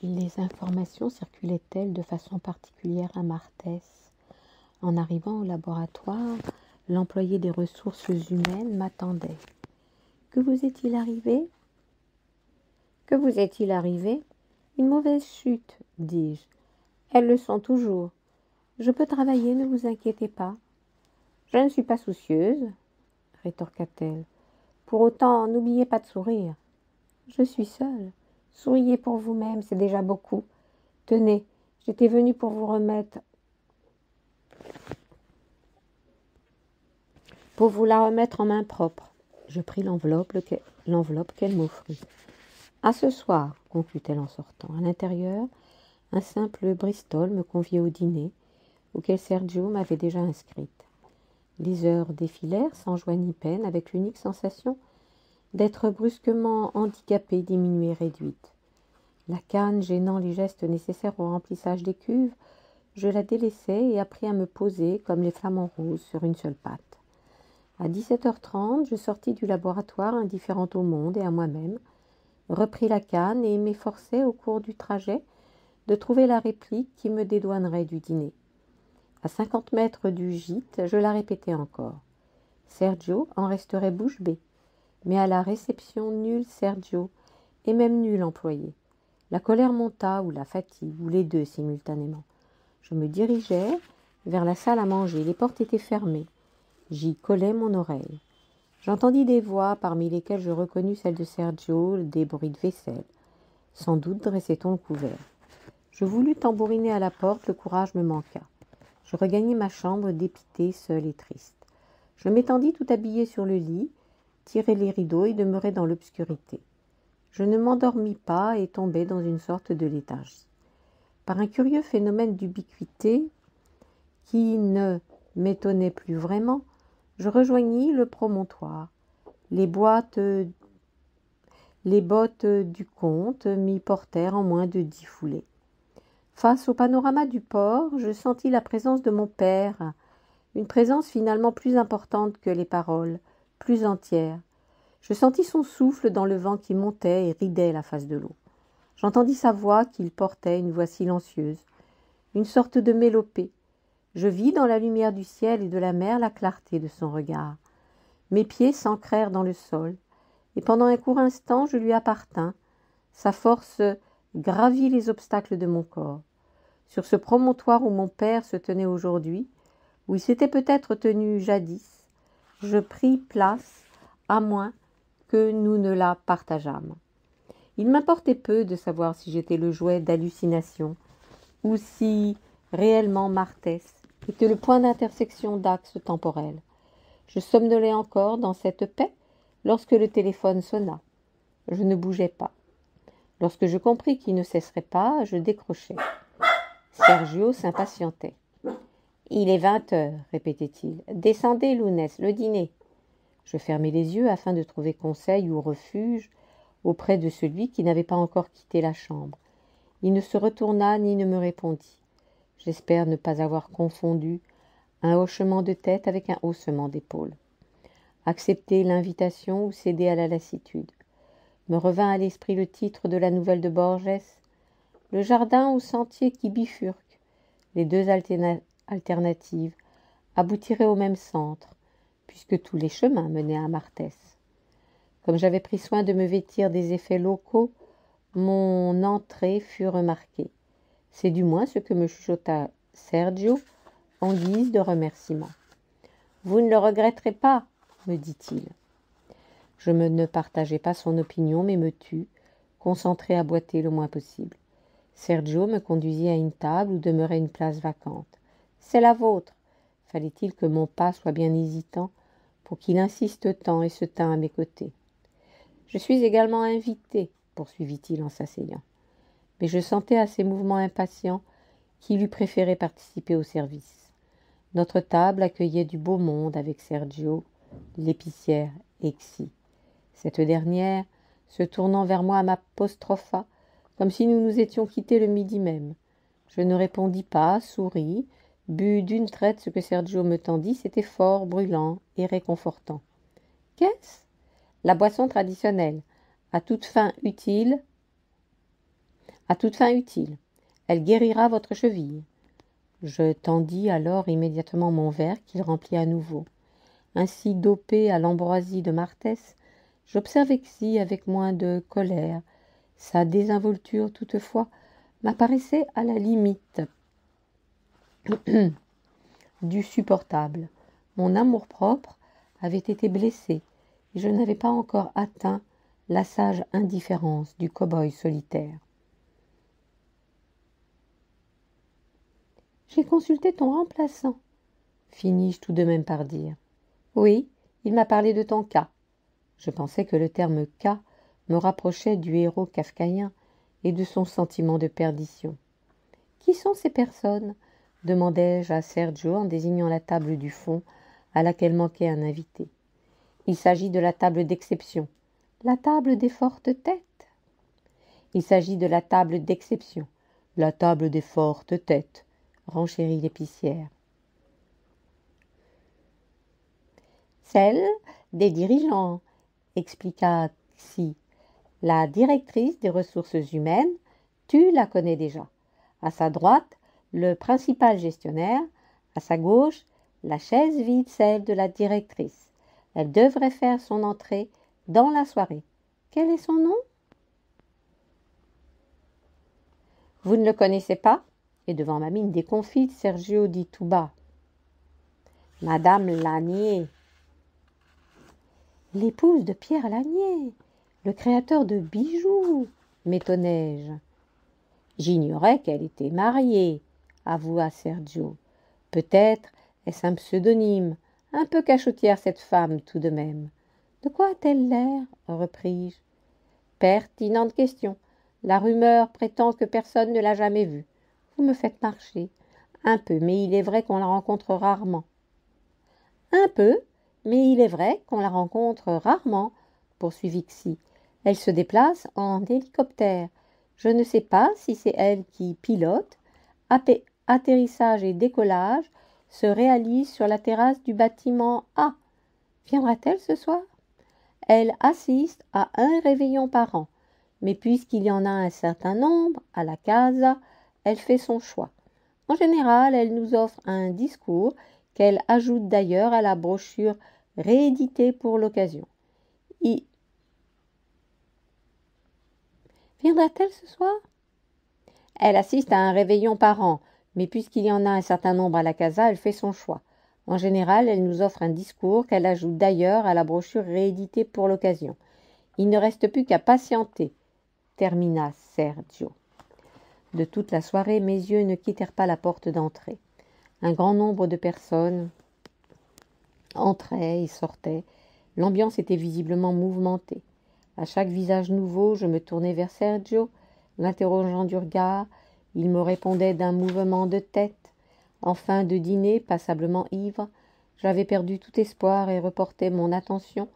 Les informations circulaient-elles de façon particulière à Marthès? En arrivant au laboratoire, l'employé des ressources humaines m'attendait. « Que vous est-il arrivé ?»« Que vous est-il arrivé ?»« Une mauvaise chute, dis-je. Elles le sont toujours. Je peux travailler, ne vous inquiétez pas. »« Je ne suis pas soucieuse, » rétorqua-t-elle. « Pour autant, n'oubliez pas de sourire. »« Je suis seule. Souriez pour vous-même, c'est déjà beaucoup. Tenez, j'étais venue pour vous la remettre en main propre. » Je pris l'enveloppe qu'elle m'offrit. « À ce soir, » conclut-elle en sortant. À l'intérieur, un simple Bristol me conviait au dîner, auquel Sergio m'avait déjà inscrite. Les heures défilèrent sans joie ni peine, avec l'unique sensation d'être brusquement handicapée, diminuée, réduite. La canne gênant les gestes nécessaires au remplissage des cuves, je la délaissai et appris à me poser comme les flamants roses sur une seule patte. À 17h30, je sortis du laboratoire indifférente au monde et à moi-même, repris la canne et m'efforçai au cours du trajet de trouver la réplique qui me dédouanerait du dîner. À 50 mètres du gîte, je la répétai encore. Sergio en resterait bouche bée, mais à la réception nul Sergio et même nul employé. La colère monta ou la fatigue, ou les deux simultanément. Je me dirigeai vers la salle à manger. Les portes étaient fermées. J'y collai mon oreille. J'entendis des voix, parmi lesquelles je reconnus celle de Sergio, des bruits de vaisselle. Sans doute dressait-on le couvert. Je voulus tambouriner à la porte, le courage me manqua. Je regagnai ma chambre, dépitée, seule et triste. Je m'étendis tout habillée sur le lit, tirai les rideaux et demeurai dans l'obscurité. Je ne m'endormis pas et tombai dans une sorte de léthargie. Par un curieux phénomène d'ubiquité qui ne m'étonnait plus vraiment, je rejoignis le promontoire. Les bottes du comte m'y portèrent en moins de 10 foulées. Face au panorama du port, je sentis la présence de mon père, une présence finalement plus importante que les paroles, plus entière. Je sentis son souffle dans le vent qui montait et ridait la face de l'eau. J'entendis sa voix qu'il portait, une voix silencieuse, une sorte de mélopée. Je vis dans la lumière du ciel et de la mer la clarté de son regard. Mes pieds s'ancrèrent dans le sol, et pendant un court instant je lui appartins. Sa force gravit les obstacles de mon corps. Sur ce promontoire où mon père se tenait aujourd'hui, où il s'était peut-être tenu jadis, je pris place, à moins que nous ne la partageâmes. Il m'importait peu de savoir si j'étais le jouet d'hallucinations ou si, réellement, Marthès était le point d'intersection d'axes temporels. Je somnolais encore dans cette paix lorsque le téléphone sonna. Je ne bougeais pas. Lorsque je compris qu'il ne cesserait pas, je décrochai. Sergio s'impatientait. « Il est 20h, répétait-il. « Descendez, Lounès, le dîner. » Je fermai les yeux afin de trouver conseil ou refuge auprès de celui qui n'avait pas encore quitté la chambre. Il ne se retourna ni ne me répondit. J'espère ne pas avoir confondu un hochement de tête avec un haussement d'épaules. Accepter l'invitation ou céder à la lassitude. Me revint à l'esprit le titre de la nouvelle de Borges, « Le jardin au sentier qui bifurque ». Les deux alternatives aboutiraient au même centre, puisque tous les chemins menaient à Marthès. Comme j'avais pris soin de me vêtir des effets locaux, mon entrée fut remarquée. C'est du moins ce que me chuchota Sergio en guise de remerciement. « Vous ne le regretterez pas, » me dit-il. Je ne partageai pas son opinion, mais me tus, concentré à boiter le moins possible. Sergio me conduisit à une table où demeurait une place vacante. « C'est la vôtre !» Fallait-il que mon pas soit bien hésitant pour qu'il insiste tant et se tint à mes côtés. « Je suis également invité, » poursuivit-il en s'asseyant. Mais je sentais à ses mouvements impatients qu'il eût préféré participer au service. Notre table accueillait du beau monde avec Sergio, l'épicière Exi. Cette dernière, se tournant vers moi, m'apostropha, comme si nous nous étions quittés le midi même. Je ne répondis pas, souris, bus d'une traite ce que Sergio me tendit, c'était fort brûlant et réconfortant. « Qu'est-ce » ? « La boisson traditionnelle, à toute fin utile, à toute fin utile. Elle guérira votre cheville. Je tendis alors immédiatement mon verre qu'il remplit à nouveau. Ainsi dopé à l'ambroisie de Martès, j'observai Xi avec moins de colère. Sa désinvolture, toutefois, m'apparaissait à la limite du supportable. Mon amour-propre avait été blessé, et je n'avais pas encore atteint la sage indifférence du cow-boy solitaire. « J'ai consulté ton remplaçant, finis-je tout de même par dire. Oui, il m'a parlé de ton cas. Je pensais que le terme « cas » me rapprochait du héros kafkaïen et de son sentiment de perdition. « Qui sont ces personnes ?» demandai-je à Sergio en désignant la table du fond à laquelle manquait un invité. « Il s'agit de la table d'exception. La table des fortes têtes. » Il s'agit de la table d'exception. La table des fortes têtes, renchérit l'épicière. Celle des dirigeants, expliqua Xi. La directrice des ressources humaines, tu la connais déjà. À sa droite, le principal gestionnaire. À sa gauche, la chaise vide, celle de la directrice. Elle devrait faire son entrée dans la soirée. Quel est son nom? Vous ne le connaissez pas? Et devant ma mine déconfite, Sergio dit tout bas. Madame Lanier. L'épouse de Pierre Lanier, le créateur de bijoux, m'étonnai-je. J'ignorais qu'elle était mariée, avoua Sergio. Peut-être est-ce un pseudonyme, un peu cachotière cette femme tout de même. De quoi a-t-elle l'air? Repris-je. Pertinente question. La rumeur prétend que personne ne l'a jamais vue. Vous me faites marcher. Un peu, mais il est vrai qu'on la rencontre rarement. Un peu, mais il est vrai qu'on la rencontre rarement, poursuivit Xi. Elle se déplace en hélicoptère. Je ne sais pas si c'est elle qui pilote. Atterrissage et décollage se réalisent sur la terrasse du bâtiment A. Viendra-t-elle ce soir? Elle assiste à un réveillon par an, mais puisqu'il y en a un certain nombre à la casa, elle fait son choix. En général, elle nous offre un discours qu'elle ajoute d'ailleurs à la brochure rééditée pour l'occasion. Viendra-t-elle ce soir? Elle assiste à un réveillon par an, mais puisqu'il y en a un certain nombre à la casa, elle fait son choix. En général, elle nous offre un discours qu'elle ajoute d'ailleurs à la brochure rééditée pour l'occasion. Il ne reste plus qu'à patienter, termina Sergio. De toute la soirée, mes yeux ne quittèrent pas la porte d'entrée. Un grand nombre de personnes entraient et sortaient. L'ambiance était visiblement mouvementée. À chaque visage nouveau, je me tournais vers Sergio, l'interrogeant du regard. Il me répondait d'un mouvement de tête. En fin de dîner, passablement ivre, j'avais perdu tout espoir et reportais mon attention,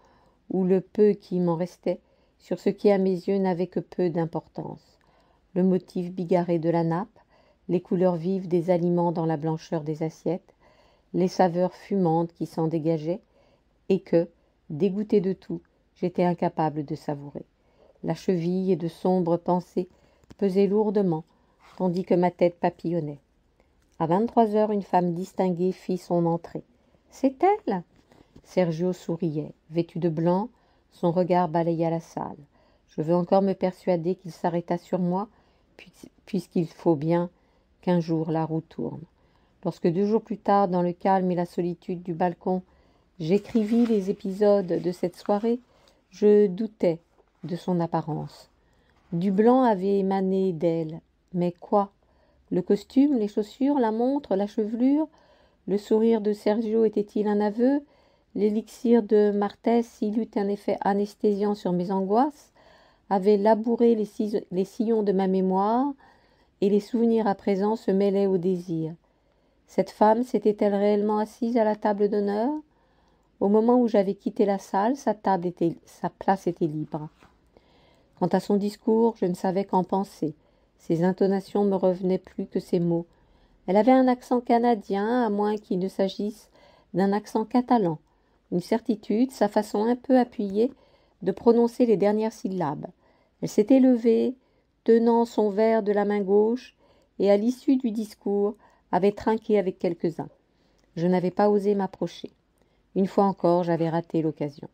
ou le peu qui m'en restait, sur ce qui à mes yeux n'avait que peu d'importance. Le motif bigarré de la nappe, les couleurs vives des aliments dans la blancheur des assiettes, les saveurs fumantes qui s'en dégageaient, et que, dégoûté de tout, j'étais incapable de savourer. La cheville et de sombres pensées pesaient lourdement, tandis que ma tête papillonnait. À 23 heures, une femme distinguée fit son entrée. « C'est elle !» Sergio souriait. Vêtu de blanc, son regard balaya la salle. Je veux encore me persuader qu'il s'arrêta sur moi, puisqu'il faut bien qu'un jour la roue tourne. Lorsque 2 jours plus tard, dans le calme et la solitude du balcon, j'écrivis les épisodes de cette soirée, je doutais de son apparence. Du blanc avait émané d'elle, mais quoi? Le costume, les chaussures, la montre, la chevelure, le sourire de Sergio était-il un aveu? L'élixir de Martès, s'il eut un effet anesthésiant sur mes angoisses, avait labouré les sillons de ma mémoire, et les souvenirs à présent se mêlaient au désir. Cette femme s'était-elle réellement assise à la table d'honneur? Au moment où j'avais quitté la salle, sa place était libre. Quant à son discours, je ne savais qu'en penser. Ses intonations me revenaient plus que ses mots. Elle avait un accent canadien, à moins qu'il ne s'agisse d'un accent catalan. Une certitude, sa façon un peu appuyée de prononcer les dernières syllabes. Elle s'était levée, tenant son verre de la main gauche, et à l'issue du discours, avait trinqué avec quelques-uns. Je n'avais pas osé m'approcher. Une fois encore, j'avais raté l'occasion.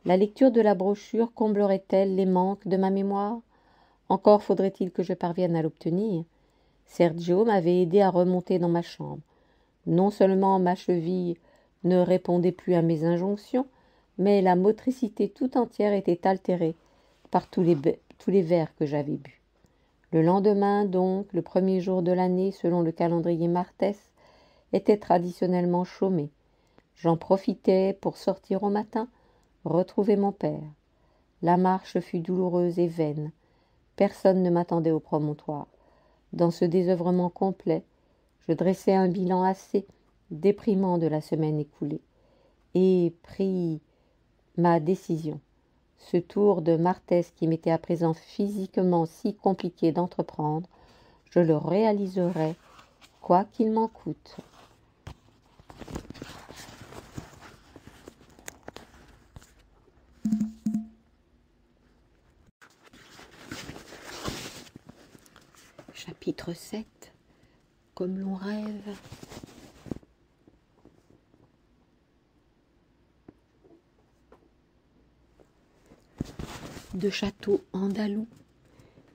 La lecture de la brochure comblerait-elle les manques de ma mémoire? Encore faudrait-il que je parvienne à l'obtenir. Sergio m'avait aidé à remonter dans ma chambre. Non seulement ma cheville ne répondait plus à mes injonctions, mais la motricité tout entière était altérée par tous les verres que j'avais bu. Le lendemain, donc, le premier jour de l'année selon le calendrier Martès, était traditionnellement chômé. J'en profitais pour sortir au matin, retrouver mon père. La marche fut douloureuse et vaine. Personne ne m'attendait au promontoire. Dans ce désœuvrement complet, je dressai un bilan assez déprimant de la semaine écoulée et pris ma décision. Ce tour de Martès qui m'était à présent physiquement si compliqué d'entreprendre, je le réaliserai quoi qu'il m'en coûte. Chapitre 7. Comme l'on rêve. De château andalou,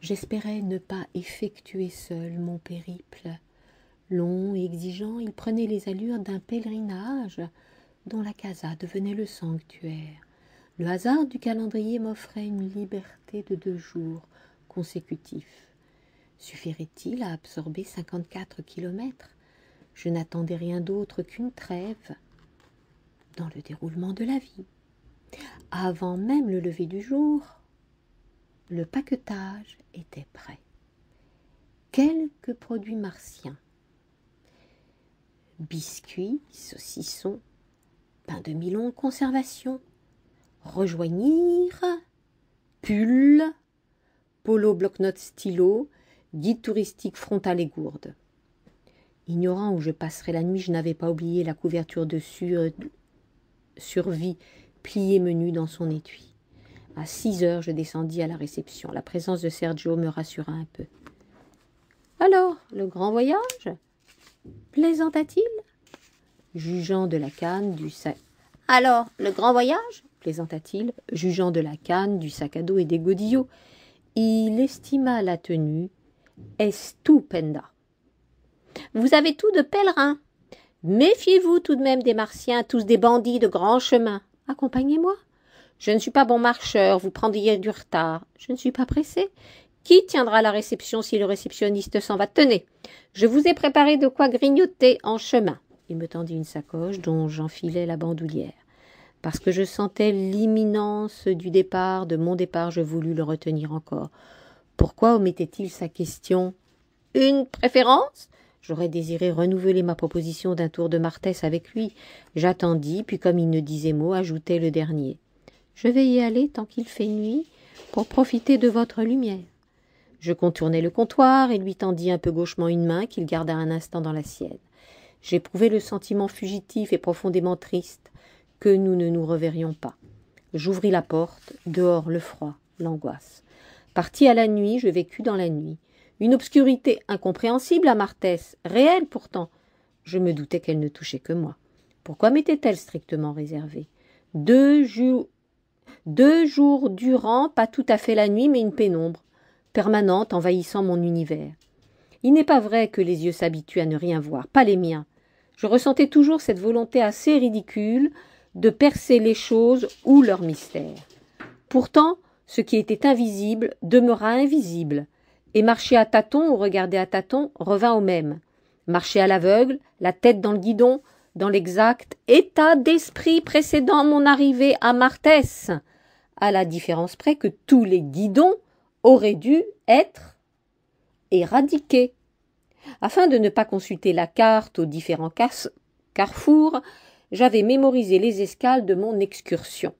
j'espérais ne pas effectuer seul mon périple. Long et exigeant, il prenait les allures d'un pèlerinage dont la casa devenait le sanctuaire. Le hasard du calendrier m'offrait une liberté de 2 jours consécutifs. Suffirait-il à absorber 54 kilomètres? Je n'attendais rien d'autre qu'une trêve dans le déroulement de la vie. Avant même le lever du jour, le paquetage était prêt. Quelques produits martiens, biscuits, saucissons, pain de Milon en conservation, rejoignir, pull, polo bloc-notes stylo, guide touristique frontal et gourde. Ignorant où je passerais la nuit, je n'avais pas oublié la couverture de survie pliée menue dans son étui. À 6 heures, je descendis à la réception. La présence de Sergio me rassura un peu. « Alors, le grand voyage ?» plaisanta-t-il, jugeant de la canne du sac. « Alors, le grand voyage ?» plaisanta-t-il, jugeant de la canne, du sac à dos et des godillots. Il estima la tenue estupenda. « Vous avez tout de pèlerin. Méfiez-vous tout de même des Martiens, tous des bandits de grand chemin. Accompagnez-moi. Je ne suis pas bon marcheur, vous prendriez du retard. Je ne suis pas pressé. Qui tiendra la réception si le réceptionniste s'en va? Tenez, je vous ai préparé de quoi grignoter en chemin. » Il me tendit une sacoche dont j'enfilai la bandoulière. Parce que je sentais l'imminence du départ, de mon départ, je voulus le retenir encore. Pourquoi omettait-il sa question? « Une préférence ?» J'aurais désiré renouveler ma proposition d'un tour de Martès avec lui. J'attendis, puis comme il ne disait mot, ajoutai le dernier. « Je vais y aller tant qu'il fait nuit, pour profiter de votre lumière. » Je contournai le comptoir et lui tendis un peu gauchement une main qu'il garda un instant dans la sienne. J'éprouvai le sentiment fugitif et profondément triste que nous ne nous reverrions pas. J'ouvris la porte, dehors le froid, l'angoisse. Parti à la nuit, je vécus dans la nuit. Une obscurité incompréhensible à Martès, réelle pourtant. Je me doutais qu'elle ne touchait que moi. Pourquoi m'était-elle strictement réservée? 2 jours durant, pas tout à fait la nuit, mais une pénombre permanente envahissant mon univers. Il n'est pas vrai que les yeux s'habituent à ne rien voir, pas les miens. Je ressentais toujours cette volonté assez ridicule de percer les choses ou leurs mystères. Pourtant, ce qui était invisible demeura invisible, et marcher à tâtons ou regarder à tâtons revint au même. Marcher à l'aveugle, la tête dans le guidon, dans l'exact état d'esprit précédant mon arrivée à Martès, à la différence près que tous les guidons auraient dû être éradiqués. Afin de ne pas consulter la carte aux différents carrefours, j'avais mémorisé les escales de mon excursion.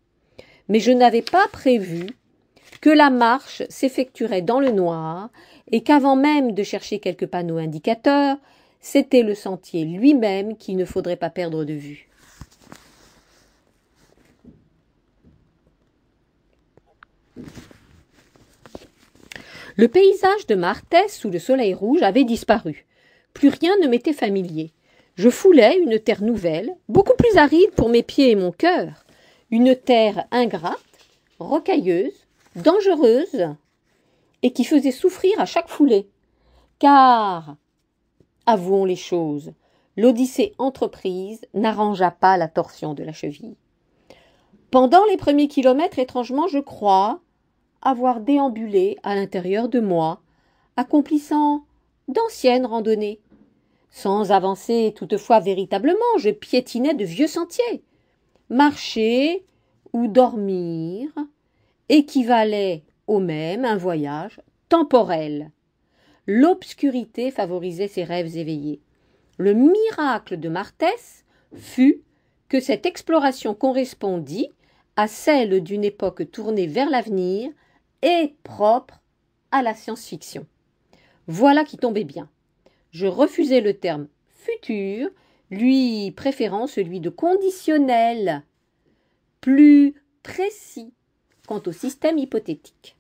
Mais je n'avais pas prévu que la marche s'effectuerait dans le noir et qu'avant même de chercher quelques panneaux indicateurs, c'était le sentier lui-même qu'il ne faudrait pas perdre de vue. Le paysage de Martès sous le soleil rouge avait disparu. Plus rien ne m'était familier. Je foulais une terre nouvelle, beaucoup plus aride pour mes pieds et mon cœur. Une terre ingrate, rocailleuse, dangereuse, et qui faisait souffrir à chaque foulée. Car, avouons les choses, l'Odyssée entreprise n'arrangea pas la torsion de la cheville. Pendant les premiers kilomètres, étrangement, je crois avoir déambulé à l'intérieur de moi, accomplissant d'anciennes randonnées. Sans avancer toutefois véritablement, je piétinais de vieux sentiers. Marcher ou dormir équivalait au même un voyage temporel. L'obscurité favorisait ses rêves éveillés. Le miracle de Martès fut que cette exploration correspondit à celle d'une époque tournée vers l'avenir et propre à la science-fiction. Voilà qui tombait bien. Je refusais le terme « futur », lui préférant celui de « conditionnel », plus précis quant au système hypothétique.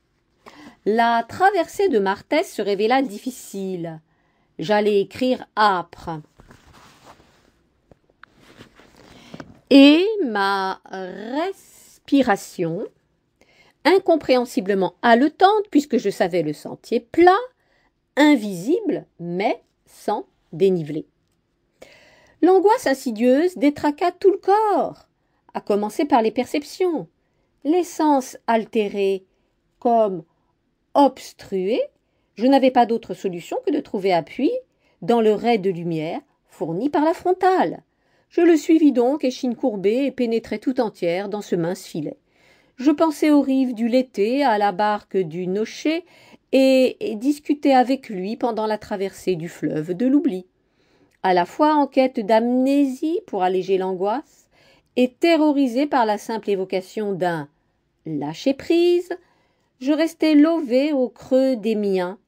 La traversée de Martès se révéla difficile. J'allais écrire âpre. Et ma respiration, incompréhensiblement haletante puisque je savais le sentier plat, invisible mais sans dénivelé. L'angoisse insidieuse détraqua tout le corps, à commencer par les perceptions. Les sens altérés comme obstrués, je n'avais pas d'autre solution que de trouver appui dans le ray de lumière fourni par la frontale. Je le suivis donc, échine courbée, et pénétrai tout entière dans ce mince filet. Je pensais aux rives du Lété, à la barque du Nocher, et discutais avec lui pendant la traversée du fleuve de l'oubli. À la fois en quête d'amnésie pour alléger l'angoisse, et terrorisé par la simple évocation d'un lâcher-prise, je restais lové au creux des miens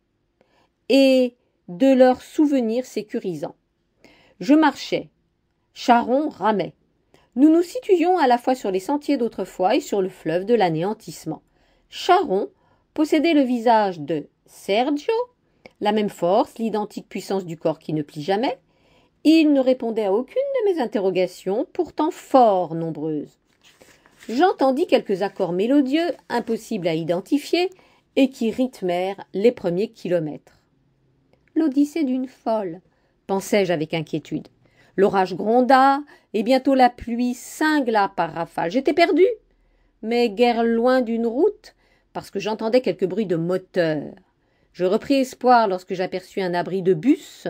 et de leurs souvenirs sécurisants. Je marchais, Charon ramait. Nous nous situions à la fois sur les sentiers d'autrefois et sur le fleuve de l'anéantissement. Charon possédait le visage de Sergio, la même force, l'identique puissance du corps qui ne plie jamais. Il ne répondait à aucune de mes interrogations, pourtant fort nombreuses. J'entendis quelques accords mélodieux, impossibles à identifier, et qui rythmèrent les premiers kilomètres. L'odyssée d'une folle, pensai-je avec inquiétude. L'orage gronda, et bientôt la pluie cingla par rafales. J'étais perdu, mais guère loin d'une route, parce que j'entendais quelques bruits de moteur. Je repris espoir lorsque j'aperçus un abri de bus.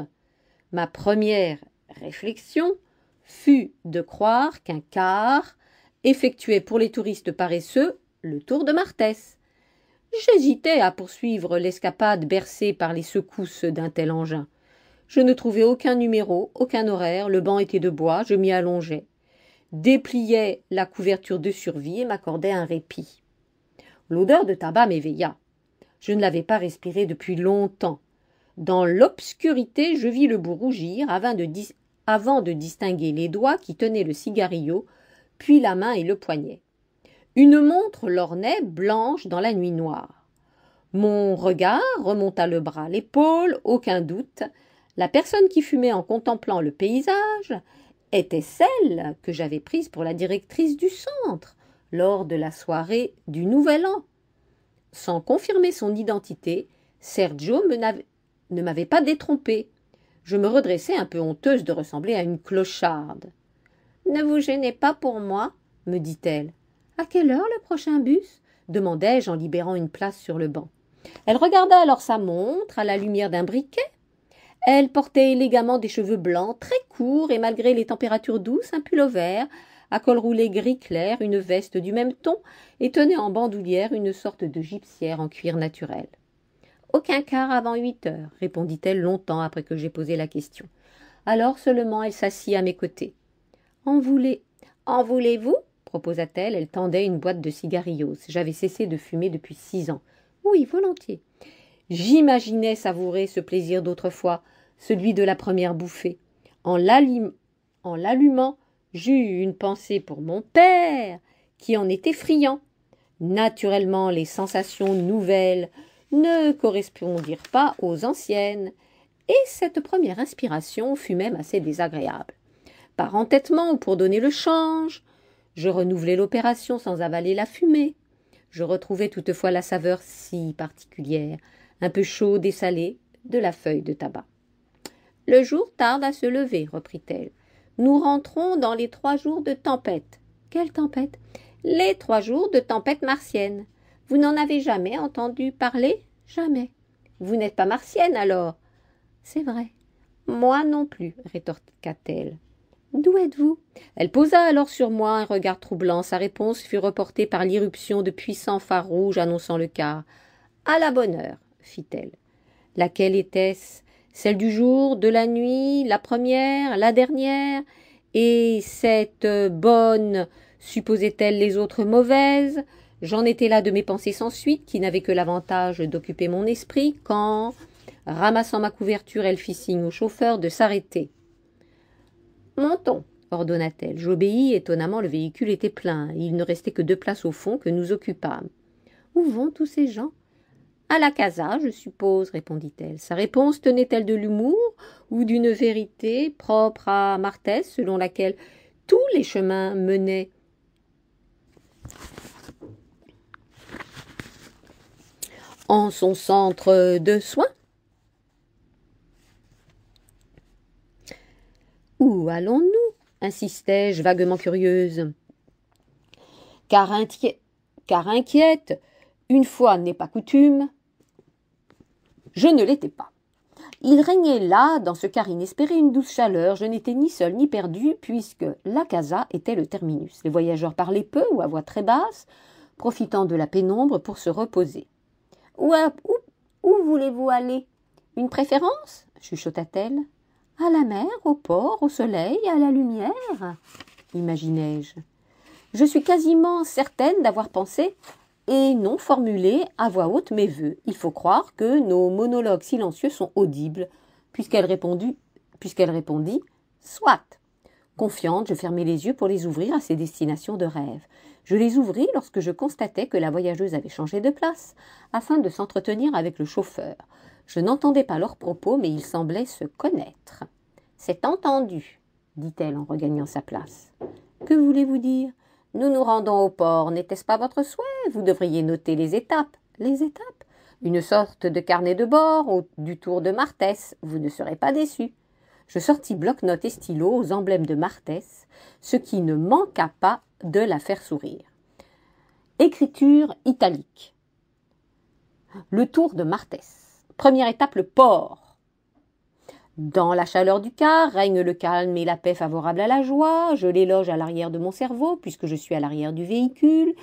Ma première réflexion fut de croire qu'un car effectuait pour les touristes paresseux le tour de Martès. J'hésitais à poursuivre l'escapade bercée par les secousses d'un tel engin. Je ne trouvais aucun numéro, aucun horaire, le banc était de bois, je m'y allongeai, dépliai la couverture de survie et m'accordai un répit. L'odeur de tabac m'éveilla. Je ne l'avais pas respiré depuis longtemps. Dans l'obscurité, je vis le bout rougir avant de distinguer les doigts qui tenaient le cigarillo, puis la main et le poignet. Une montre lorgnait blanche dans la nuit noire. Mon regard remonta le bras, l'épaule, aucun doute. La personne qui fumait en contemplant le paysage était celle que j'avais prise pour la directrice du centre lors de la soirée du Nouvel An. Sans confirmer son identité, Sergio ne m'avait pas détrompée. Je me redressai un peu honteuse de ressembler à une clocharde. « Ne vous gênez pas pour moi, me dit-elle. « À quelle heure le prochain bus ?» demandai-je en libérant une place sur le banc. Elle regarda alors sa montre à la lumière d'un briquet. Elle portait élégamment des cheveux blancs, très courts et malgré les températures douces, un pull vert, à col roulé gris clair, une veste du même ton et tenait en bandoulière une sorte de gipsière en cuir naturel. « Aucun quart avant 8 heures, répondit-elle longtemps après que j'ai posé la question. Alors seulement elle s'assit à mes côtés. « En voulez-vous » proposa-t-elle. Elle tendait une boîte de cigarillos. J'avais cessé de fumer depuis 6 ans. « Oui, volontiers. » J'imaginais savourer ce plaisir d'autrefois, celui de la première bouffée. En l'allumant, j'eus une pensée pour mon père, qui en était friand. Naturellement, les sensations nouvelles ne correspondirent pas aux anciennes, et cette première inspiration fut même assez désagréable. Par entêtement ou pour donner le change, je renouvelai l'opération sans avaler la fumée. Je retrouvai toutefois la saveur si particulière, un peu chaude et salée, de la feuille de tabac. « Le jour tarde à se lever, reprit-elle. Nous rentrons dans les 3 jours de tempête. » « Quelle tempête ?»« Les 3 jours de tempête martienne. Vous n'en avez jamais entendu parler ? Jamais. Vous n'êtes pas martienne alors ? C'est vrai. Moi non plus, rétorqua-t-elle. D'où êtes-vous ? Elle posa alors sur moi un regard troublant. Sa réponse fut reportée par l'irruption de puissants phares rouges annonçant le quart. À la bonne heure, fit-elle. Laquelle était-ce ? Celle du jour, de la nuit, la première, la dernière ? Et cette bonne supposait-elle les autres mauvaises ? J'en étais là de mes pensées sans suite, qui n'avaient que l'avantage d'occuper mon esprit, quand, ramassant ma couverture, elle fit signe au chauffeur de s'arrêter. « Montons, ordonna-t-elle. J'obéis, étonnamment le véhicule était plein. Il ne restait que 2 places au fond que nous occupâmes. « Où vont tous ces gens ?»« À la casa, je suppose, répondit-elle. Sa réponse tenait-elle de l'humour ou d'une vérité propre à Marthez, selon laquelle tous les chemins menaient en son centre de soins ? Où allons-nous ? Insistai-je, vaguement curieuse. Car inquiète, une fois n'est pas coutume, je ne l'étais pas. Il régnait là, dans ce quart inespéré, une douce chaleur. Je n'étais ni seule ni perdue, puisque la casa était le terminus. Les voyageurs parlaient peu ou à voix très basse, profitant de la pénombre pour se reposer. « Où voulez-vous aller ? Une préférence ?» chuchota-t-elle. « À la mer, au port, au soleil, à la lumière ?» imaginai-je. Je suis quasiment certaine d'avoir pensé et non formulé à voix haute mes vœux. Il faut croire que nos monologues silencieux sont audibles, puisqu'elle répondit « Soit !» Confiante, je fermai les yeux pour les ouvrir à ces destinations de rêve. Je les ouvris lorsque je constatai que la voyageuse avait changé de place, afin de s'entretenir avec le chauffeur. Je n'entendais pas leurs propos, mais ils semblaient se connaître. « C'est entendu, » dit-elle en regagnant sa place. « Que voulez-vous dire ? Nous nous rendons au port, n'était-ce pas votre souhait ? Vous devriez noter les étapes. » « Les étapes ? Une sorte de carnet de bord du tour de Marthez. Vous ne serez pas déçus. » Je sortis bloc-notes et stylos aux emblèmes de Marthez, ce qui ne manqua pas de la faire sourire. Écriture italique. Le tour de Marthez. Première étape, le port. Dans la chaleur du quart règne le calme et la paix favorable à la joie. Je l'éloge à l'arrière de mon cerveau, puisque je suis à l'arrière du véhicule.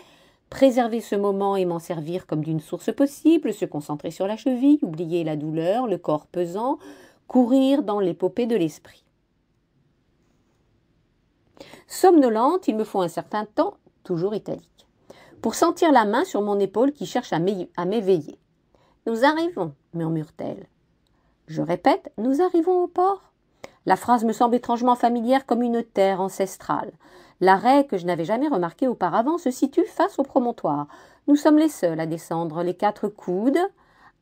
Préserver ce moment et m'en servir comme d'une source possible, se concentrer sur la cheville, oublier la douleur, le corps pesant, courir dans l'épopée de l'esprit. Somnolente, il me faut un certain temps, toujours italique, pour sentir la main sur mon épaule qui cherche à m'éveiller. « Nous arrivons, » murmure-t-elle. Je répète, « Nous arrivons au port ?» La phrase me semble étrangement familière comme une terre ancestrale. L'arrêt, que je n'avais jamais remarqué auparavant, se situe face au promontoire. Nous sommes les seuls à descendre. Les 4 coudes,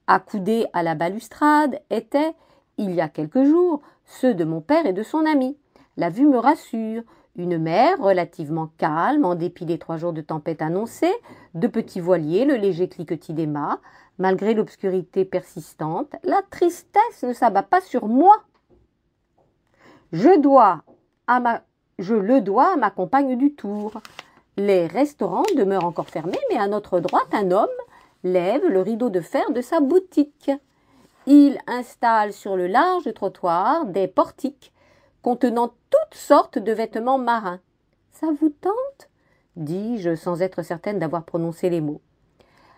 accoudés à la balustrade, étaient, il y a quelques jours, ceux de mon père et de son ami. La vue me rassure. Une mer relativement calme, en dépit des 3 jours de tempête annoncés, 2 petits voiliers, le léger cliquetis des mâts. Malgré l'obscurité persistante, la tristesse ne s'abat pas sur moi. Je le dois à ma compagne du tour. Les restaurants demeurent encore fermés, mais à notre droite, un homme lève le rideau de fer de sa boutique. Il installe sur le large trottoir des portiques contenant toutes sortes de vêtements marins. « Ça vous tente ?» dis-je sans être certaine d'avoir prononcé les mots.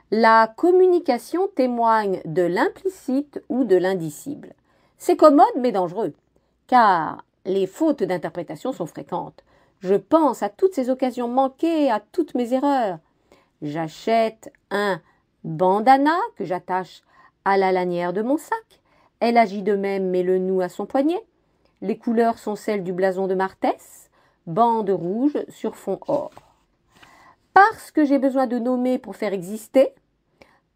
La communication témoigne de l'implicite ou de l'indicible. C'est commode mais dangereux, car les fautes d'interprétation sont fréquentes. Je pense à toutes ces occasions manquées, à toutes mes erreurs. J'achète un bandana que j'attache à la lanière de mon sac. Elle agit de même mais le noue à son poignet. Les couleurs sont celles du blason de Marthez, bande rouge sur fond or. Parce que j'ai besoin de nommer pour faire exister,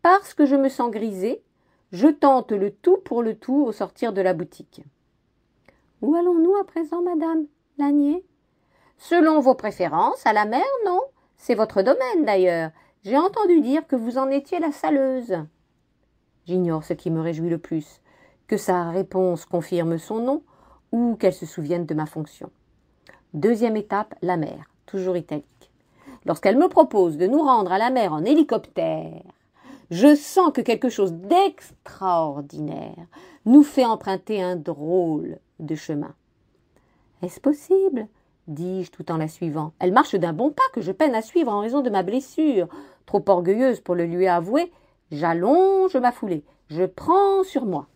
Parce que je me sens grisée, je tente le tout pour le tout au sortir de la boutique. « Où allons-nous à présent, madame Lanier ?»« Selon vos préférences, à la mer, non? C'est votre domaine, d'ailleurs. J'ai entendu dire que vous en étiez la saleuse. » J'ignore ce qui me réjouit le plus, que sa réponse confirme son nom ou qu'elle se souvienne de ma fonction. Deuxième étape, la mer, toujours italique. Lorsqu'elle me propose de nous rendre à la mer en hélicoptère, je sens que quelque chose d'extraordinaire nous fait emprunter un drôle de chemin. « Est-ce possible ?» dis-je tout en la suivant. Elle marche d'un bon pas que je peine à suivre en raison de ma blessure. Trop orgueilleuse pour le lui avouer, j'allonge ma foulée. Je prends sur moi.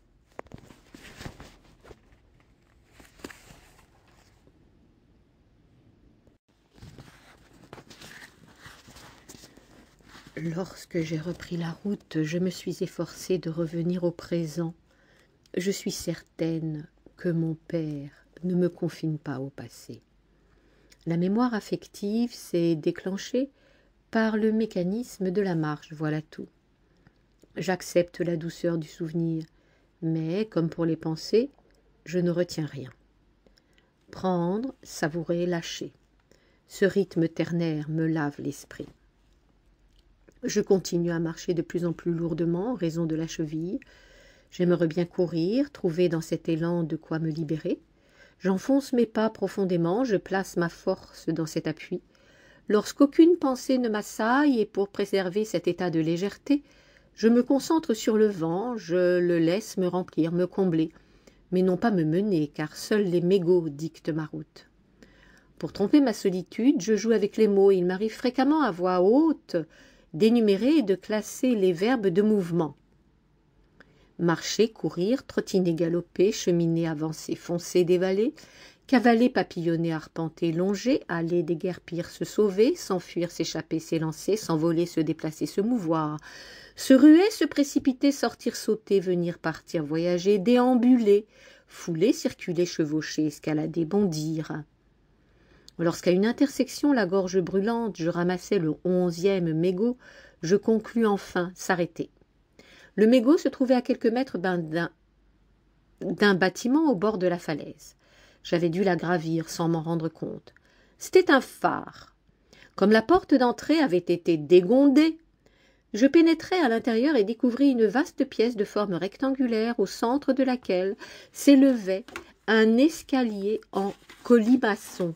Lorsque j'ai repris la route, je me suis efforcée de revenir au présent. Je suis certaine que mon père ne me confine pas au passé. La mémoire affective s'est déclenchée par le mécanisme de la marche, voilà tout. J'accepte la douceur du souvenir, mais, comme pour les pensées, je ne retiens rien. Prendre, savourer, lâcher. Ce rythme ternaire me lave l'esprit. Je continue à marcher de plus en plus lourdement en raison de la cheville. J'aimerais bien courir, trouver dans cet élan de quoi me libérer. J'enfonce mes pas profondément, je place ma force dans cet appui. Lorsqu'aucune pensée ne m'assaille et pour préserver cet état de légèreté, je me concentre sur le vent, je le laisse me remplir, me combler, mais non pas me mener, car seuls les mégots dictent ma route. Pour tromper ma solitude, je joue avec les mots. Il m'arrive fréquemment à voix haute d'énumérer et de classer les verbes de mouvement. Marcher, courir, trottiner, galoper, cheminer, avancer, foncer, dévaler, cavaler, papillonner, arpenter, longer, aller, déguerpir, se sauver, s'enfuir, s'échapper, s'élancer, s'envoler, se déplacer, se mouvoir, se ruer, se précipiter, sortir, sauter, venir, partir, voyager, déambuler, fouler, circuler, chevaucher, escalader, bondir. Lorsqu'à une intersection, la gorge brûlante, je ramassais le 11e mégot, je conclus enfin s'arrêter. Le mégot se trouvait à quelques mètres d'un bâtiment au bord de la falaise. J'avais dû la gravir sans m'en rendre compte. C'était un phare. Comme la porte d'entrée avait été dégondée, je pénétrai à l'intérieur et découvris une vaste pièce de forme rectangulaire au centre de laquelle s'élevait un escalier en colimaçon.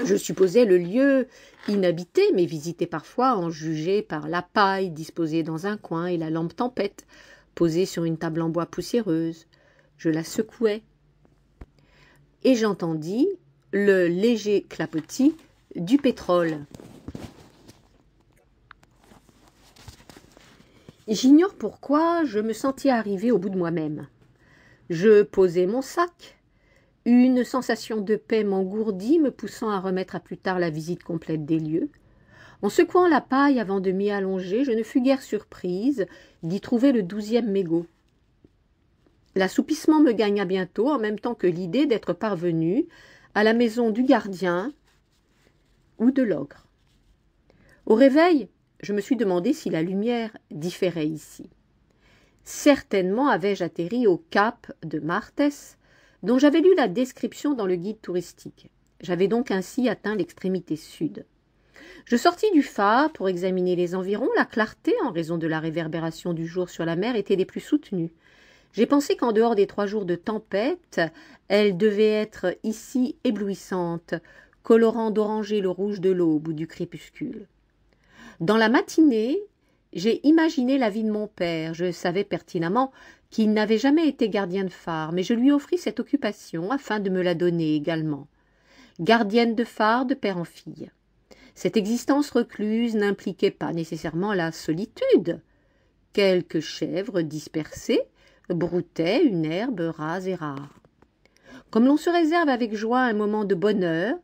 Je supposais le lieu inhabité, mais visité parfois, en juger par la paille disposée dans un coin et la lampe tempête posée sur une table en bois poussiéreuse. Je la secouai et j'entendis le léger clapotis du pétrole. J'ignore pourquoi je me sentis arriver au bout de moi-même. Je posai mon sac. Une sensation de paix m'engourdit, me poussant à remettre à plus tard la visite complète des lieux. En secouant la paille avant de m'y allonger, je ne fus guère surprise d'y trouver le 12e mégot. L'assoupissement me gagna bientôt, en même temps que l'idée d'être parvenue à la maison du gardien ou de l'ogre. Au réveil, je me suis demandé si la lumière différait ici. Certainement avais-je atterri au cap de Martès, dont j'avais lu la description dans le guide touristique. J'avais donc ainsi atteint l'extrémité sud. Je sortis du phare pour examiner les environs. La clarté, en raison de la réverbération du jour sur la mer, était des plus soutenues. J'ai pensé qu'en dehors des 3 jours de tempête, elle devait être ici éblouissante, colorant d'oranger le rouge de l'aube ou du crépuscule. Dans la matinée, j'ai imaginé la vie de mon père. Je savais pertinemment qu'il n'avait jamais été gardien de phare, mais je lui offris cette occupation afin de me la donner également. Gardienne de phare de père en fille. Cette existence recluse n'impliquait pas nécessairement la solitude. Quelques chèvres dispersées broutaient une herbe rase et rare. Comme l'on se réserve avec joie un moment de bonheur,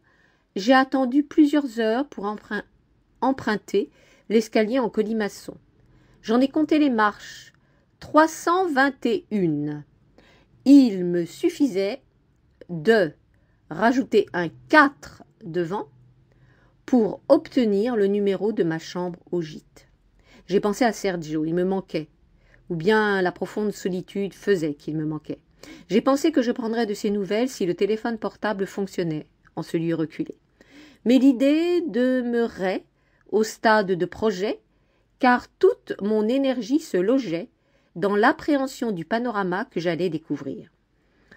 j'ai attendu plusieurs heures pour emprunter l'escalier en colimaçon. J'en ai compté les marches, 321. Il me suffisait de rajouter un 4 devant pour obtenir le numéro de ma chambre au gîte. J'ai pensé à Sergio, il me manquait. Ou bien la profonde solitude faisait qu'il me manquait. J'ai pensé que je prendrais de ses nouvelles si le téléphone portable fonctionnait, en ce lieu reculé. Mais l'idée demeurait au stade de projet, car toute mon énergie se logeait dans l'appréhension du panorama que j'allais découvrir.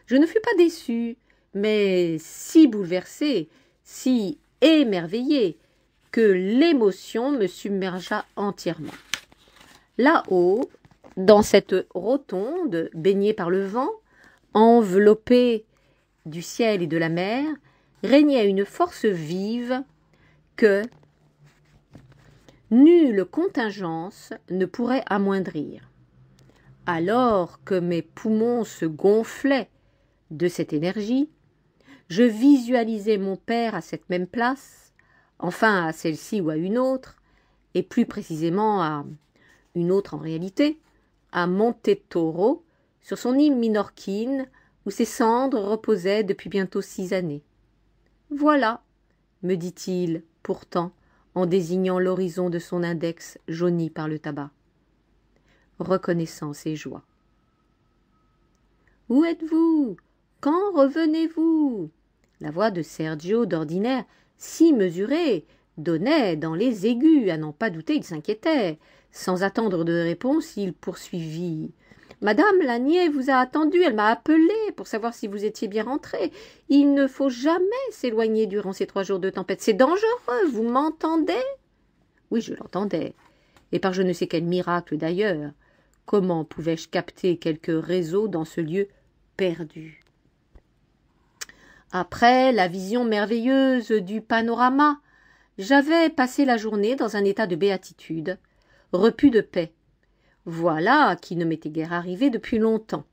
Je ne fus pas déçu, mais si bouleversé, si émerveillé, que l'émotion me submergea entièrement. Là-haut, dans cette rotonde baignée par le vent, enveloppée du ciel et de la mer, régnait une force vive que nulle contingence ne pourrait amoindrir. Alors que mes poumons se gonflaient de cette énergie, je visualisais mon père à cette même place, enfin à celle-ci ou à une autre, et plus précisément à une autre en réalité, à Montetoro, sur son île minorquine, où ses cendres reposaient depuis bientôt 6 années. « Voilà, me dit-il, pourtant, en désignant l'horizon de son index jauni par le tabac. Reconnaissance et joie. « Où êtes-vous? Quand revenez-vous » La voix de Sergio, d'ordinaire si mesurée, donnait dans les aigus, à n'en pas douter, il s'inquiétait. Sans attendre de réponse, il poursuivit. « Madame Lanier vous a attendu, elle m'a appelé pour savoir si vous étiez bien rentré. Il ne faut jamais s'éloigner durant ces 3 jours de tempête. C'est dangereux, vous m'entendez » Oui, je l'entendais. Et par je ne sais quel miracle d'ailleurs, comment pouvais-je capter quelque réseau dans ce lieu perdu? Après la vision merveilleuse du panorama, j'avais passé la journée dans un état de béatitude, repu de paix. Voilà qui ne m'était guère arrivé depuis longtemps.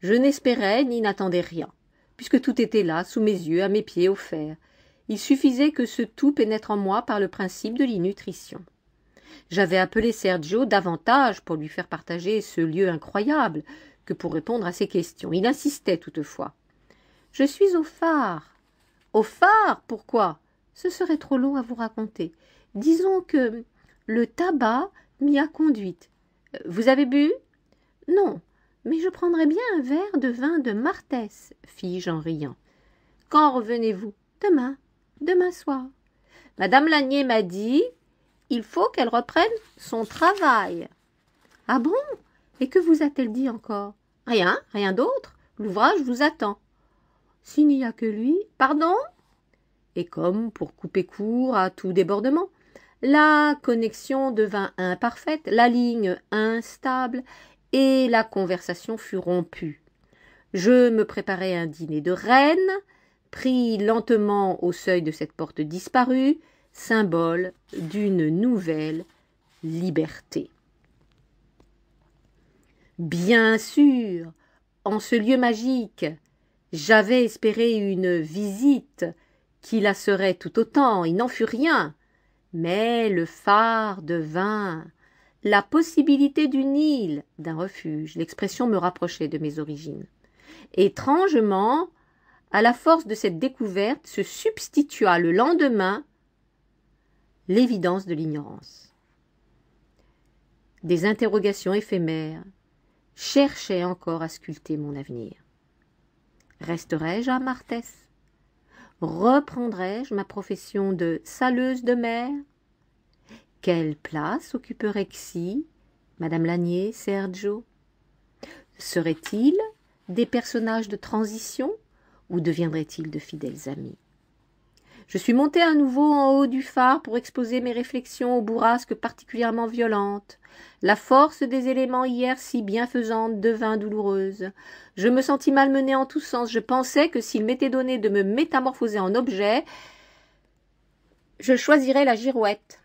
Je n'espérais ni n'attendais rien, puisque tout était là, sous mes yeux, à mes pieds offerts. Il suffisait que ce tout pénètre en moi par le principe de l'innutrition. J'avais appelé Sergio davantage pour lui faire partager ce lieu incroyable que pour répondre à ses questions. Il insistait toutefois. « Je suis au phare. »« Au phare, pourquoi ?»« Ce serait trop long à vous raconter. Disons que le tabac m'y a conduite. Vous avez bu ? » ?»« Non, mais je prendrais bien un verre de vin de Martès, fis-je en riant. »« Quand revenez-vous ? » ?»« Demain soir. » Madame Lanier m'a dit, il faut qu'elle reprenne son travail. Ah bon? Et que vous a-t-elle dit encore? Rien d'autre. L'ouvrage vous attend. S'il n'y a que lui, pardon? Et comme pour couper court à tout débordement, la connexion devint imparfaite, la ligne instable, et la conversation fut rompue. Je me préparai un dîner de reine, pris lentement au seuil de cette porte disparue, symbole d'une nouvelle liberté. Bien sûr, en ce lieu magique, j'avais espéré une visite qui la serait tout autant, il n'en fut rien, mais le phare devint la possibilité d'une île, d'un refuge. L'expression me rapprochait de mes origines. Étrangement, à la force de cette découverte se substitua le lendemain l'évidence de l'ignorance. Des interrogations éphémères cherchaient encore à sculpter mon avenir. Resterai-je à Martès? Reprendrai-je ma profession de saleuse de mer? Quelle place occuperait-il, Madame Lanier, Sergio? Seraient-ils des personnages de transition ou deviendraient-ils de fidèles amis? Je suis montée à nouveau en haut du phare pour exposer mes réflexions aux bourrasques particulièrement violentes. La force des éléments hier si bienfaisante devint douloureuse. Je me sentis malmenée en tous sens. Je pensais que s'il m'était donné de me métamorphoser en objet, je choisirais la girouette.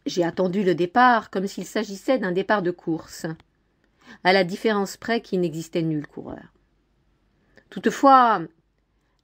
J'ai attendu le départ comme s'il s'agissait d'un départ de course, à la différence près qu'il n'existait nul coureur. Toutefois,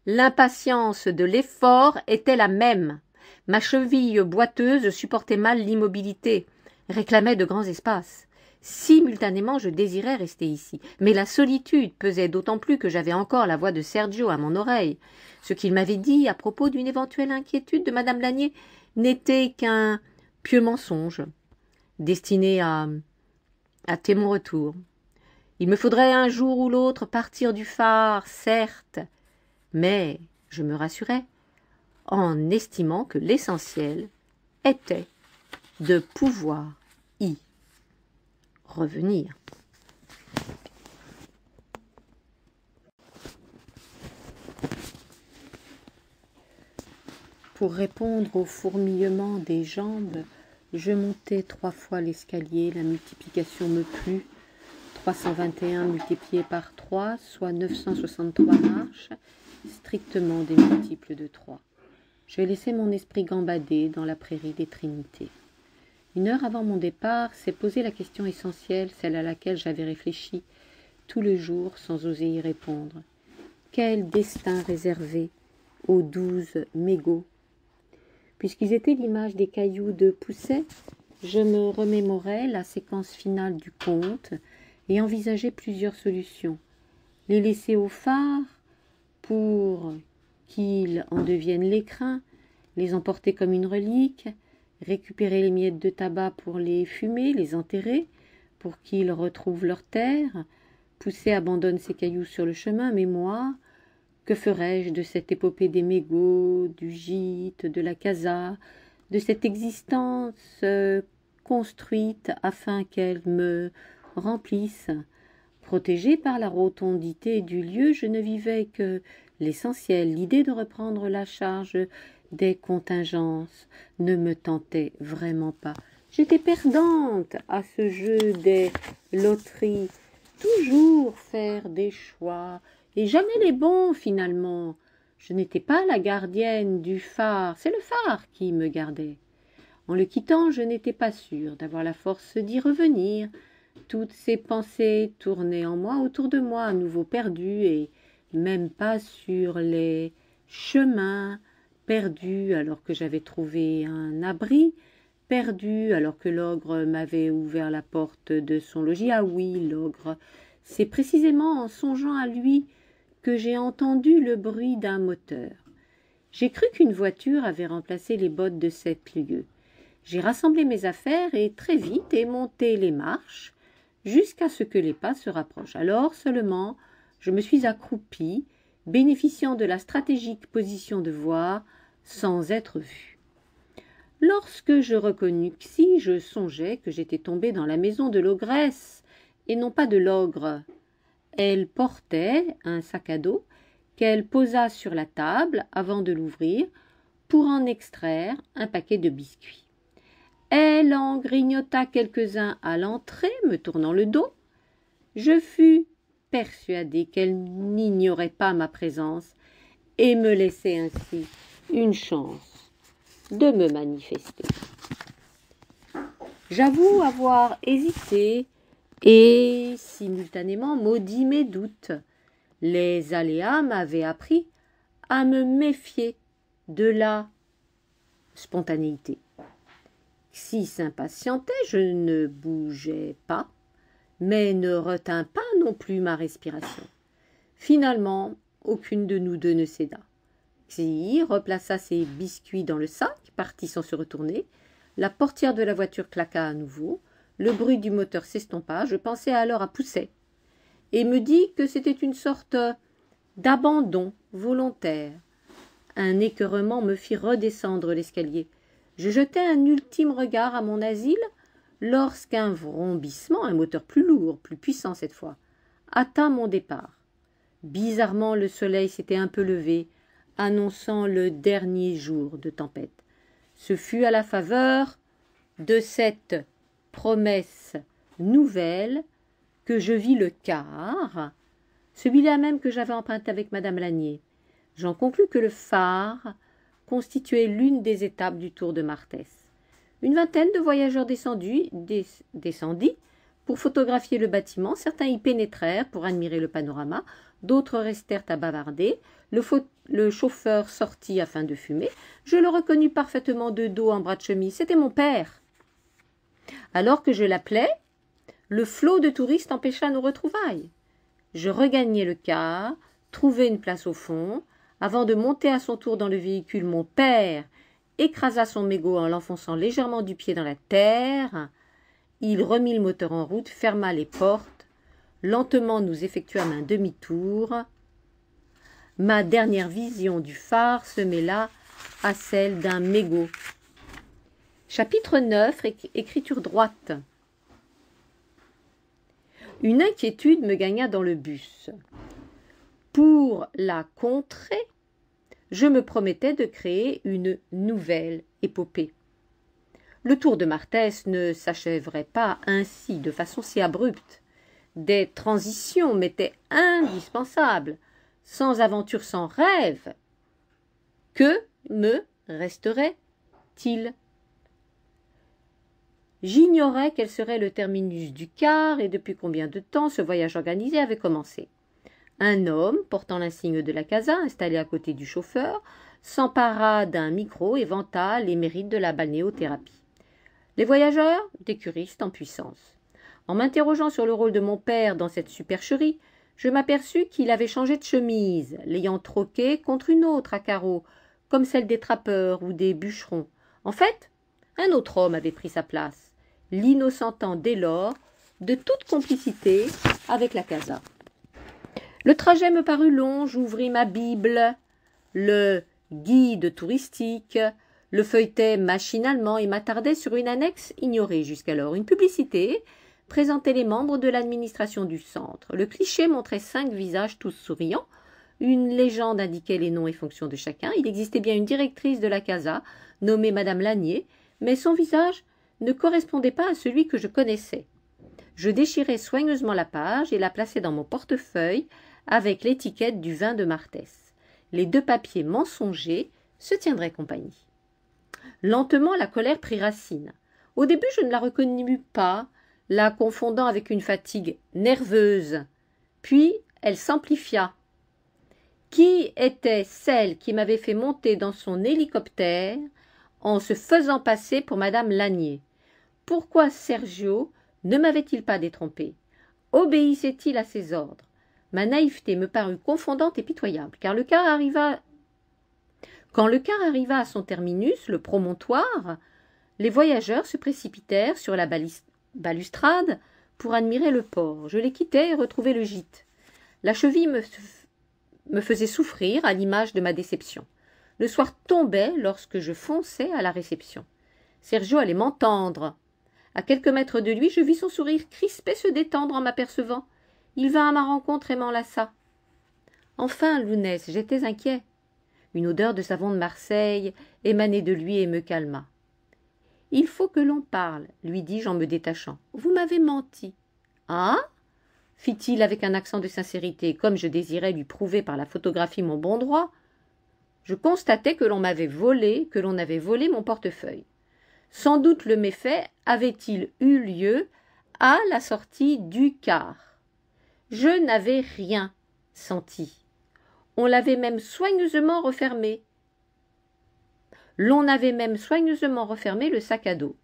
l'impatience de l'effort était la même. Ma cheville boiteuse supportait mal l'immobilité, réclamait de grands espaces. Simultanément, je désirais rester ici, mais la solitude pesait d'autant plus que j'avais encore la voix de Sergio à mon oreille. Ce qu'il m'avait dit à propos d'une éventuelle inquiétude de Madame Lanier n'était qu'un pieux mensonge, destiné à hâter mon retour. Il me faudrait un jour ou l'autre partir du phare, certes, mais je me rassurais en estimant que l'essentiel était de pouvoir y revenir. Pour répondre au fourmillement des jambes, je montais 3 fois l'escalier, la multiplication me plut. 321 multiplié par 3, soit 963 marches, strictement des multiples de 3. Je laissais mon esprit gambader dans la prairie des Trinités. 1 heure avant mon départ, s'est posée la question essentielle, celle à laquelle j'avais réfléchi tout le jour sans oser y répondre. Quel destin réservé aux 12 mégots? Puisqu'ils étaient l'image des cailloux de Pousset, je me remémorais la séquence finale du conte et envisageais plusieurs solutions. Les laisser au phare pour qu'ils en deviennent l'écrin, les emporter comme une relique, récupérer les miettes de tabac pour les fumer, les enterrer, pour qu'ils retrouvent leur terre. Pousset abandonne ses cailloux sur le chemin, mais moi, que ferais-je de cette épopée des mégots, du gîte, de la casa, de cette existence construite afin qu'elle me remplisse? Protégée par la rotondité du lieu, je ne vivais que l'essentiel. L'idée de reprendre la charge des contingences ne me tentait vraiment pas. J'étais perdante à ce jeu des loteries, toujours faire des choix, et jamais les bons finalement. Je n'étais pas la gardienne du phare, c'est le phare qui me gardait. En le quittant, je n'étais pas sûre d'avoir la force d'y revenir. Toutes ces pensées tournaient en moi, autour de moi, à nouveau perdues, et même pas sur les chemins, perdues alors que j'avais trouvé un abri, perdues alors que l'ogre m'avait ouvert la porte de son logis. Ah oui, l'ogre, c'est précisément en songeant à lui que j'ai entendu le bruit d'un moteur. J'ai cru qu'une voiture avait remplacé les bottes de 7 lieues. J'ai rassemblé mes affaires et très vite ai monté les marches jusqu'à ce que les pas se rapprochent. Alors seulement, je me suis accroupie, bénéficiant de la stratégique position de voir sans être vue. Lorsque je reconnus Xi, je songeais que j'étais tombée dans la maison de l'ogresse et non pas de l'ogre. Elle portait un sac à dos qu'elle posa sur la table avant de l'ouvrir pour en extraire un paquet de biscuits. Elle en grignota quelques-uns à l'entrée, me tournant le dos. Je fus persuadée qu'elle n'ignorait pas ma présence et me laissait ainsi une chance de me manifester. J'avoue avoir hésité et simultanément maudit mes doutes. Les aléas m'avaient appris à me méfier de la spontanéité. Si s'impatientait, je ne bougeais pas, mais ne retins pas non plus ma respiration. Finalement, aucune de nous deux ne céda. Xi replaça ses biscuits dans le sac, partit sans se retourner. La portière de la voiture claqua à nouveau. Le bruit du moteur s'estompa. Je pensais alors à Pousset et me dis que c'était une sorte d'abandon volontaire. Un écœurement me fit redescendre l'escalier. Je jetai un ultime regard à mon asile lorsqu'un vrombissement, un moteur plus lourd, plus puissant cette fois, hâta mon départ. Bizarrement, le soleil s'était un peu levé, annonçant le dernier jour de tempête. Ce fut à la faveur de cette promesse nouvelle que je vis le car, celui-là même que j'avais emprunté avec madame Lanier. J'en conclus que le phare constituait l'une des étapes du tour de Martès. Une vingtaine de voyageurs descendit pour photographier le bâtiment. Certains y pénétrèrent pour admirer le panorama, d'autres restèrent à bavarder. Le chauffeur sortit afin de fumer. Je le reconnus parfaitement de dos en bras de chemise. C'était mon père. Alors que je l'appelais, le flot de touristes empêcha nos retrouvailles. Je regagnai le car, trouvai une place au fond. Avant de monter à son tour dans le véhicule, mon père écrasa son mégot en l'enfonçant légèrement du pied dans la terre. Il remit le moteur en route, ferma les portes. Lentement, nous effectuâmes un demi-tour. Ma dernière vision du phare se mêla à celle d'un mégot. Chapitre 9, écriture droite. Une inquiétude me gagna dans le bus. Pour la contrer, je me promettais de créer une nouvelle épopée. Le tour de Martès ne s'achèverait pas ainsi, de façon si abrupte. Des transitions m'étaient indispensables. Sans aventure, sans rêve, que me resterait-il? J'ignorais quel serait le terminus du car et depuis combien de temps ce voyage organisé avait commencé. Un homme, portant l'insigne de la casa, installé à côté du chauffeur, s'empara d'un micro et vanta les mérites de la balnéothérapie. Les voyageurs, des curistes en puissance. En m'interrogeant sur le rôle de mon père dans cette supercherie, je m'aperçus qu'il avait changé de chemise, l'ayant troquée contre une autre à carreaux, comme celle des trappeurs ou des bûcherons. En fait, un autre homme avait pris sa place, l'innocentant dès lors de toute complicité avec la casa. Le trajet me parut long, j'ouvris ma Bible, le guide touristique, le feuilletai machinalement et m'attardai sur une annexe ignorée jusqu'alors, une publicité présentait les membres de l'administration du centre. Le cliché montrait 5 visages tous souriants. Une légende indiquait les noms et fonctions de chacun. Il existait bien une directrice de la casa, nommée Madame Lanier, mais son visage ne correspondait pas à celui que je connaissais. Je déchirai soigneusement la page et la plaçai dans mon portefeuille avec l'étiquette du vin de Martès. Les 2 papiers mensongers se tiendraient compagnie. Lentement, la colère prit racine. Au début, je ne la reconnus pas, la confondant avec une fatigue nerveuse. Puis elle s'amplifia. Qui était celle qui m'avait fait monter dans son hélicoptère en se faisant passer pour Madame Lanier? Pourquoi Sergio ne m'avait-il pas détrompé? Obéissait-il à ses ordres? Ma naïveté me parut confondante et pitoyable, car quand le car arriva à son terminus, le promontoire, les voyageurs se précipitèrent sur la balustrade pour admirer le port. Je les quittai et retrouvai le gîte. La cheville me faisait souffrir à l'image de ma déception. Le soir tombait lorsque je fonçai à la réception. Sergio allait m'entendre. À quelques mètres de lui, je vis son sourire crispé se détendre en m'apercevant. Il vint à ma rencontre et m'enlaça. Enfin, Lounès, j'étais inquiet. Une odeur de savon de Marseille émanait de lui et me calma. « Il faut que l'on parle, lui dis-je en me détachant. Vous m'avez menti. »« Ah » fit-il avec un accent de sincérité, comme je désirais lui prouver par la photographie mon bon droit. Je constatais que l'on avait volé mon portefeuille. Sans doute le méfait avait-il eu lieu à la sortie du car. Je n'avais rien senti. On l'avait même soigneusement refermé. L'on avait même soigneusement refermé le sac à dos.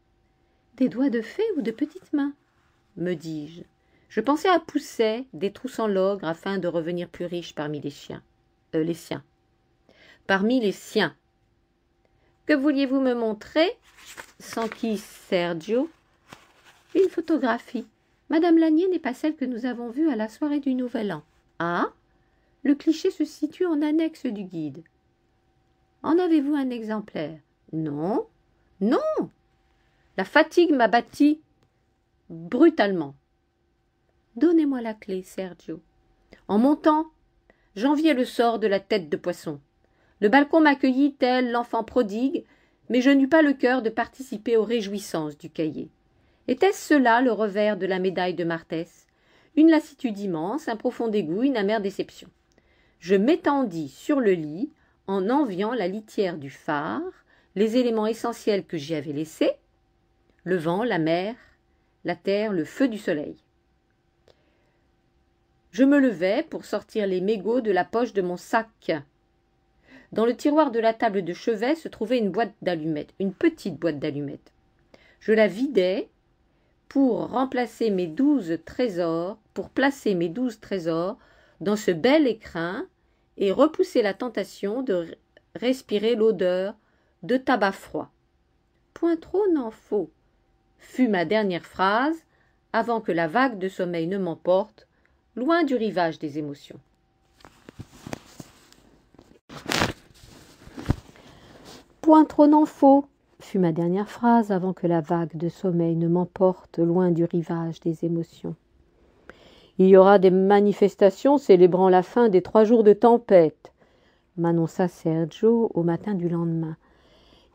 « Des doigts de fée ou de petites mains ?» me dis-je. Je pensais à Pousset, détroussant l'ogre afin de revenir plus riche parmi les siens. Parmi les siens. « Que vouliez-vous me montrer ?» s'enquit Sergio. « Une photographie. Madame Lanier n'est pas celle que nous avons vue à la soirée du Nouvel An. »« Ah ?» Le cliché se situe en annexe du guide. En avez-vous un exemplaire? Non, non. La fatigue m'abattit brutalement. Donnez-moi la clé, Sergio. En montant, j'enviai le sort de la tête de poisson. Le balcon m'accueillit tel l'enfant prodigue, mais je n'eus pas le cœur de participer aux réjouissances du cahier. Était-ce cela le revers de la médaille de Martès? Une lassitude immense, un profond dégoût, une amère déception. Je m'étendis sur le lit en enviant la litière du phare, les éléments essentiels que j'y avais laissés, le vent, la mer, la terre, le feu du soleil. Je me levai pour sortir les mégots de la poche de mon sac. Dans le tiroir de la table de chevet se trouvait une boîte d'allumettes, une petite boîte d'allumettes. Je la vidai pour placer mes 12 trésors dans ce bel écrin et repousser la tentation de respirer l'odeur de tabac froid. Point trop n'en faut, fut ma dernière phrase avant que la vague de sommeil ne m'emporte, loin du rivage des émotions. Point trop n'en faut, fut ma dernière phrase avant que la vague de sommeil ne m'emporte loin du rivage des émotions. Il y aura des manifestations célébrant la fin des 3 jours de tempête, m'annonça Sergio au matin du lendemain.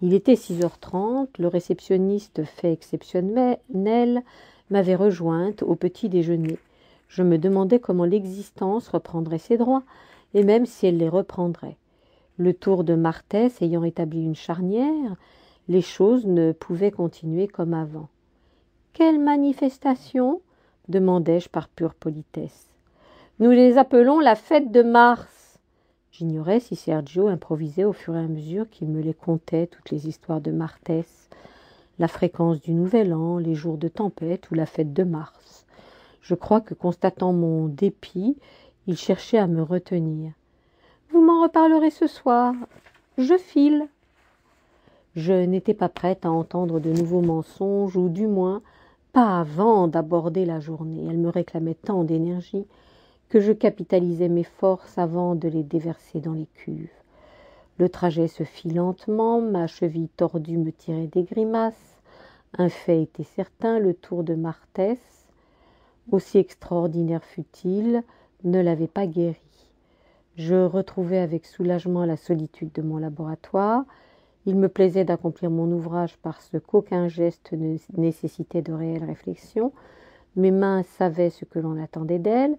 Il était 6h30, le réceptionniste fait exceptionnel m'avait rejointe au petit déjeuner. Je me demandais comment l'existence reprendrait ses droits, et même si elle les reprendrait. Le tour de Martès ayant établi une charnière, les choses ne pouvaient continuer comme avant. « Quelle manifestation ?» demandai-je par pure politesse. « Nous les appelons la fête de Mars. » J'ignorais si Sergio improvisait au fur et à mesure qu'il me les contait, toutes les histoires de Martès, la fréquence du Nouvel An, les jours de tempête ou la fête de Mars. Je crois que, constatant mon dépit, il cherchait à me retenir. « Vous m'en reparlerez ce soir. Je file. » Je n'étais pas prête à entendre de nouveaux mensonges, ou du moins pas avant d'aborder la journée. Elle me réclamait tant d'énergie que je capitalisais mes forces avant de les déverser dans les cuves. Le trajet se fit lentement, ma cheville tordue me tirait des grimaces. Un fait était certain, le tour de Martès, aussi extraordinaire fut-il, ne l'avait pas guéri. Je retrouvais avec soulagement la solitude de mon laboratoire. Il me plaisait d'accomplir mon ouvrage parce qu'aucun geste ne nécessitait de réelle réflexion. Mes mains savaient ce que l'on attendait d'elles.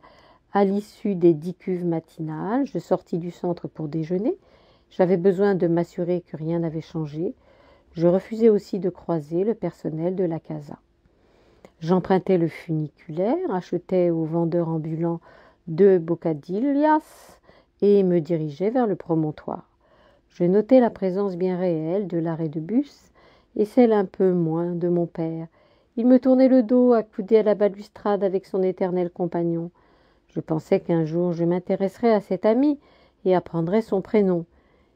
À l'issue des 10 cuves matinales, je sortis du centre pour déjeuner. J'avais besoin de m'assurer que rien n'avait changé. Je refusais aussi de croiser le personnel de la casa. J'empruntais le funiculaire, achetais au vendeur ambulant 2 bocadillas et me dirigeais vers le promontoire. Je notais la présence bien réelle de l'arrêt de bus et celle un peu moins de mon père. Il me tournait le dos, accoudé à la balustrade avec son éternel compagnon. Je pensais qu'un jour je m'intéresserais à cet ami et apprendrais son prénom.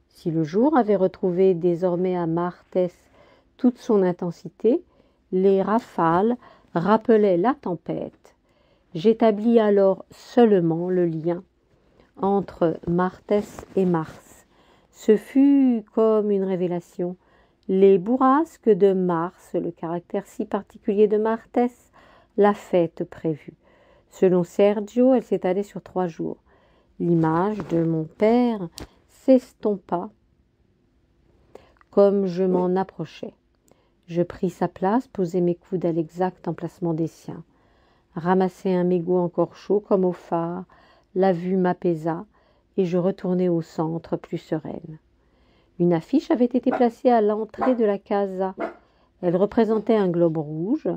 Si le jour avait retrouvé désormais à Martès toute son intensité, les rafales rappelaient la tempête. J'établis alors seulement le lien entre Martès et Mars. Ce fut comme une révélation. Les bourrasques de Mars, le caractère si particulier de Martès, la fête prévue. Selon Sergio, elle s'étalait sur 3 jours. L'image de mon père s'estompa comme je m'en approchais. Je pris sa place, posai mes coudes à l'exact emplacement des siens. Ramassai un mégot encore chaud comme au phare, la vue m'apaisa et je retournai au centre plus sereine. Une affiche avait été placée à l'entrée de la casa. Elle représentait un globe rouge,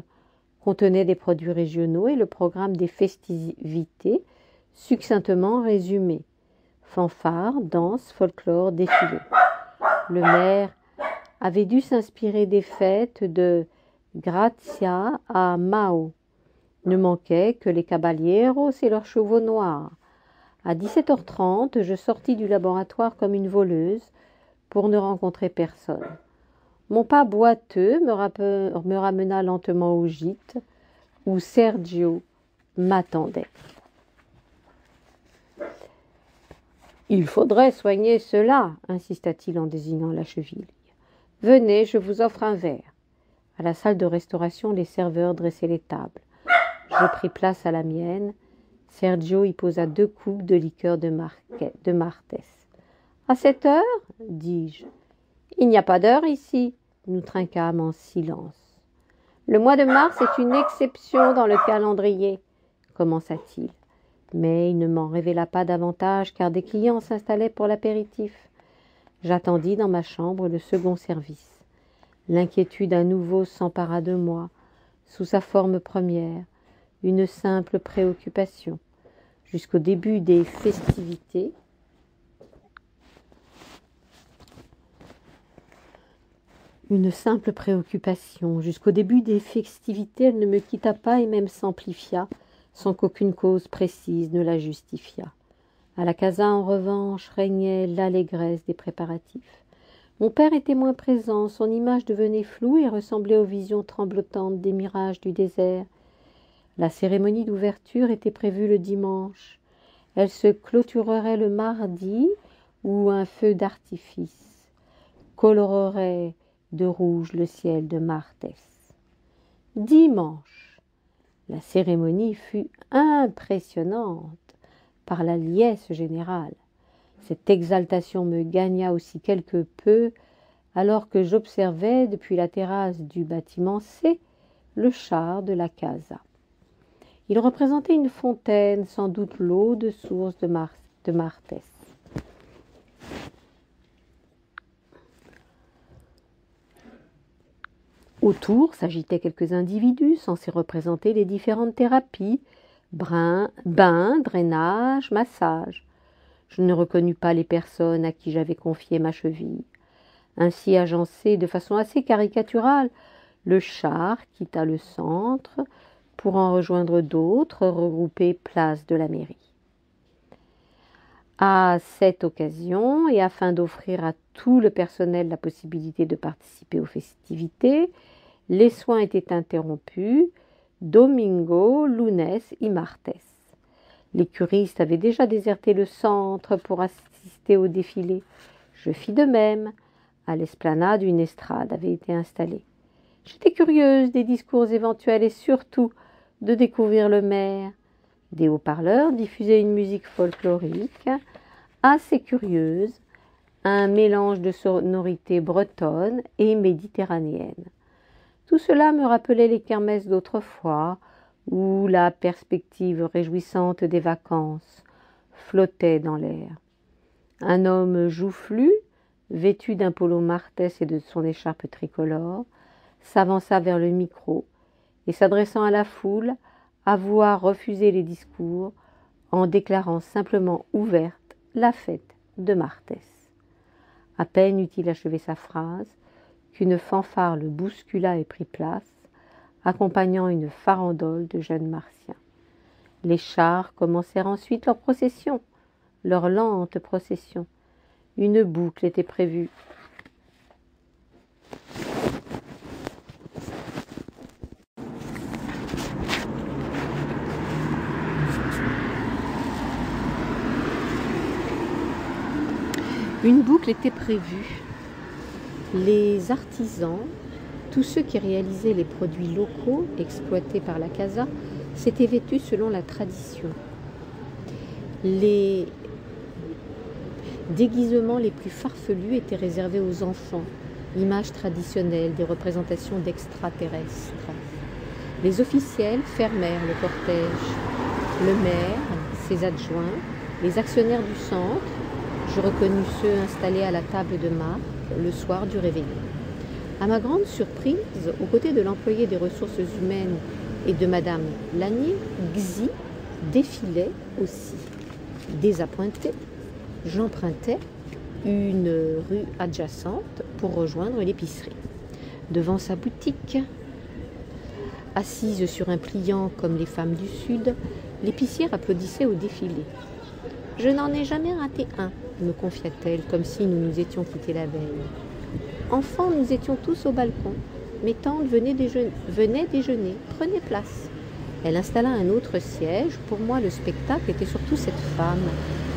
contenait des produits régionaux et le programme des festivités succinctement résumé. Fanfares, danses, folklore, défilés. Le maire avait dû s'inspirer des fêtes de Grazia à Mao. Ne manquaient que les caballeros et leurs chevaux noirs. À 17h30, je sortis du laboratoire comme une voleuse pour ne rencontrer personne. Mon pas boiteux me ramena lentement au gîte où Sergio m'attendait. « Il faudrait soigner cela, insista-t-il en désignant la cheville. « Venez, je vous offre un verre. » À la salle de restauration, les serveurs dressaient les tables. Je pris place à la mienne. Sergio y posa 2 coupes de liqueur de Martès. « À cette heure ?» dis-je. « Il n'y a pas d'heure ici. » Nous trinquâmes en silence. « Le mois de mars est une exception dans le calendrier, » commença-t-il. Mais il ne m'en révéla pas davantage car des clients s'installaient pour l'apéritif. J'attendis dans ma chambre le second service. L'inquiétude à nouveau s'empara de moi, sous sa forme première, une simple préoccupation. Jusqu'au début des festivités, elle ne me quitta pas et même s'amplifia, sans qu'aucune cause précise ne la justifiât. À la casa, en revanche, régnait l'allégresse des préparatifs. Mon père était moins présent, son image devenait floue et ressemblait aux visions tremblotantes des mirages du désert. La cérémonie d'ouverture était prévue le dimanche. Elle se clôturerait le mardi où un feu d'artifice colorerait de rouge le ciel de Martès. Dimanche, la cérémonie fut impressionnante par la liesse générale. Cette exaltation me gagna aussi quelque peu alors que j'observais depuis la terrasse du bâtiment C le char de la casa. Il représentait une fontaine, sans doute l'eau de source de Martès. Autour s'agitaient quelques individus censés représenter les différentes thérapies, bain, drainage, massage. Je ne reconnus pas les personnes à qui j'avais confié ma cheville. Ainsi agencé de façon assez caricaturale, le char quitta le centre pour en rejoindre d'autres regroupés place de la mairie. À cette occasion, et afin d'offrir à tout le personnel la possibilité de participer aux festivités, les soins étaient interrompus domingo, lunes y martes. Les curistes avaient déjà déserté le centre pour assister au défilé. Je fis de même. À l'esplanade, une estrade avait été installée. J'étais curieuse des discours éventuels et surtout de découvrir le maire. Des haut-parleurs diffusaient une musique folklorique assez curieuse, un mélange de sonorités bretonnes et méditerranéennes. Tout cela me rappelait les kermesses d'autrefois, où la perspective réjouissante des vacances flottait dans l'air. Un homme joufflu, vêtu d'un polo Martès et de son écharpe tricolore, s'avança vers le micro et, s'adressant à la foule, avoua refuser les discours en déclarant simplement ouverte la fête de Martès. À peine eut-il achevé sa phrase qu'une fanfare le bouscula et prit place, accompagnant une farandole de jeunes martiens. Les chars commencèrent ensuite leur procession, leur lente procession. Une boucle était prévue. Une boucle était prévue. Les artisans, tous ceux qui réalisaient les produits locaux exploités par la casa, s'étaient vêtus selon la tradition. Les déguisements les plus farfelus étaient réservés aux enfants, images traditionnelles des représentations d'extraterrestres. Les officiels fermèrent le cortège. Le maire, ses adjoints, les actionnaires du centre, je reconnus ceux installés à la table de marque le soir du réveillon. À ma grande surprise, aux côtés de l'employé des ressources humaines et de Madame Lanier, Xi défilait aussi. Désappointé, j'empruntais une rue adjacente pour rejoindre l'épicerie. Devant sa boutique, assise sur un pliant comme les femmes du Sud, l'épicière applaudissait au défilé. « Je n'en ai jamais raté un », me confia-t-elle, comme si nous nous étions quittés la veille. Enfants, nous étions tous au balcon. Mes tantes venaient déjeuner. Prenez place. Elle installa un autre siège. Pour moi, le spectacle était surtout cette femme,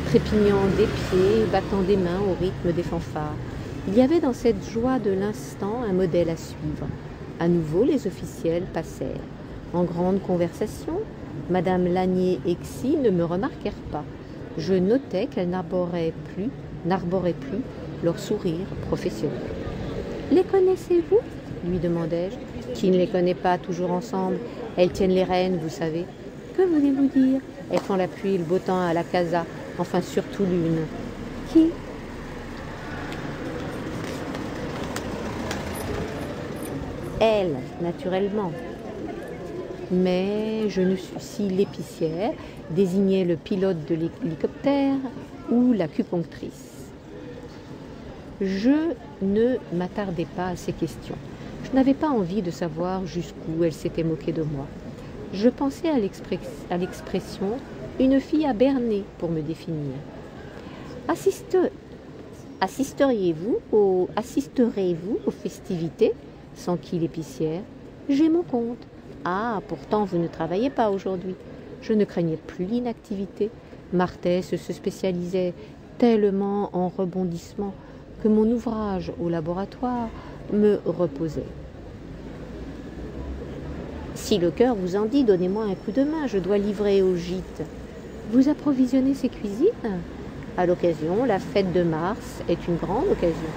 trépignant des pieds, battant des mains au rythme des fanfares. Il y avait dans cette joie de l'instant un modèle à suivre. À nouveau, les officiels passèrent. En grande conversation, Madame Lanier et Xi ne me remarquèrent pas. Je notais qu'elles n'arboraient plus leur sourire professionnel. « Les connaissez-vous » lui demandai-je. « Qui ne les connaît pas, toujours ensemble. Elles tiennent les rênes, vous savez. »« Que voulez-vous dire ? Elles font la pluie et le beau temps à la casa, enfin surtout l'une. »« Qui ?»« Elle, naturellement. » Mais je ne sais si l'épicière désignait le pilote de l'hélicoptère ou l'acupunctrice. Je ne m'attardai pas à ces questions. Je n'avais pas envie de savoir jusqu'où elle s'était moquée de moi. Je pensais à l'expression « une fille à berner » pour me définir. Assisterez-vous aux festivités? S'enquit l'épicière. J'ai mon compte. Ah, pourtant vous ne travaillez pas aujourd'hui. Je ne craignais plus l'inactivité. Martès se spécialisait tellement en rebondissements que mon ouvrage au laboratoire me reposait. Si le cœur vous en dit, donnez-moi un coup de main, je dois livrer au gîte. Vous approvisionnez ces cuisines? À l'occasion, la fête de mars est une grande occasion.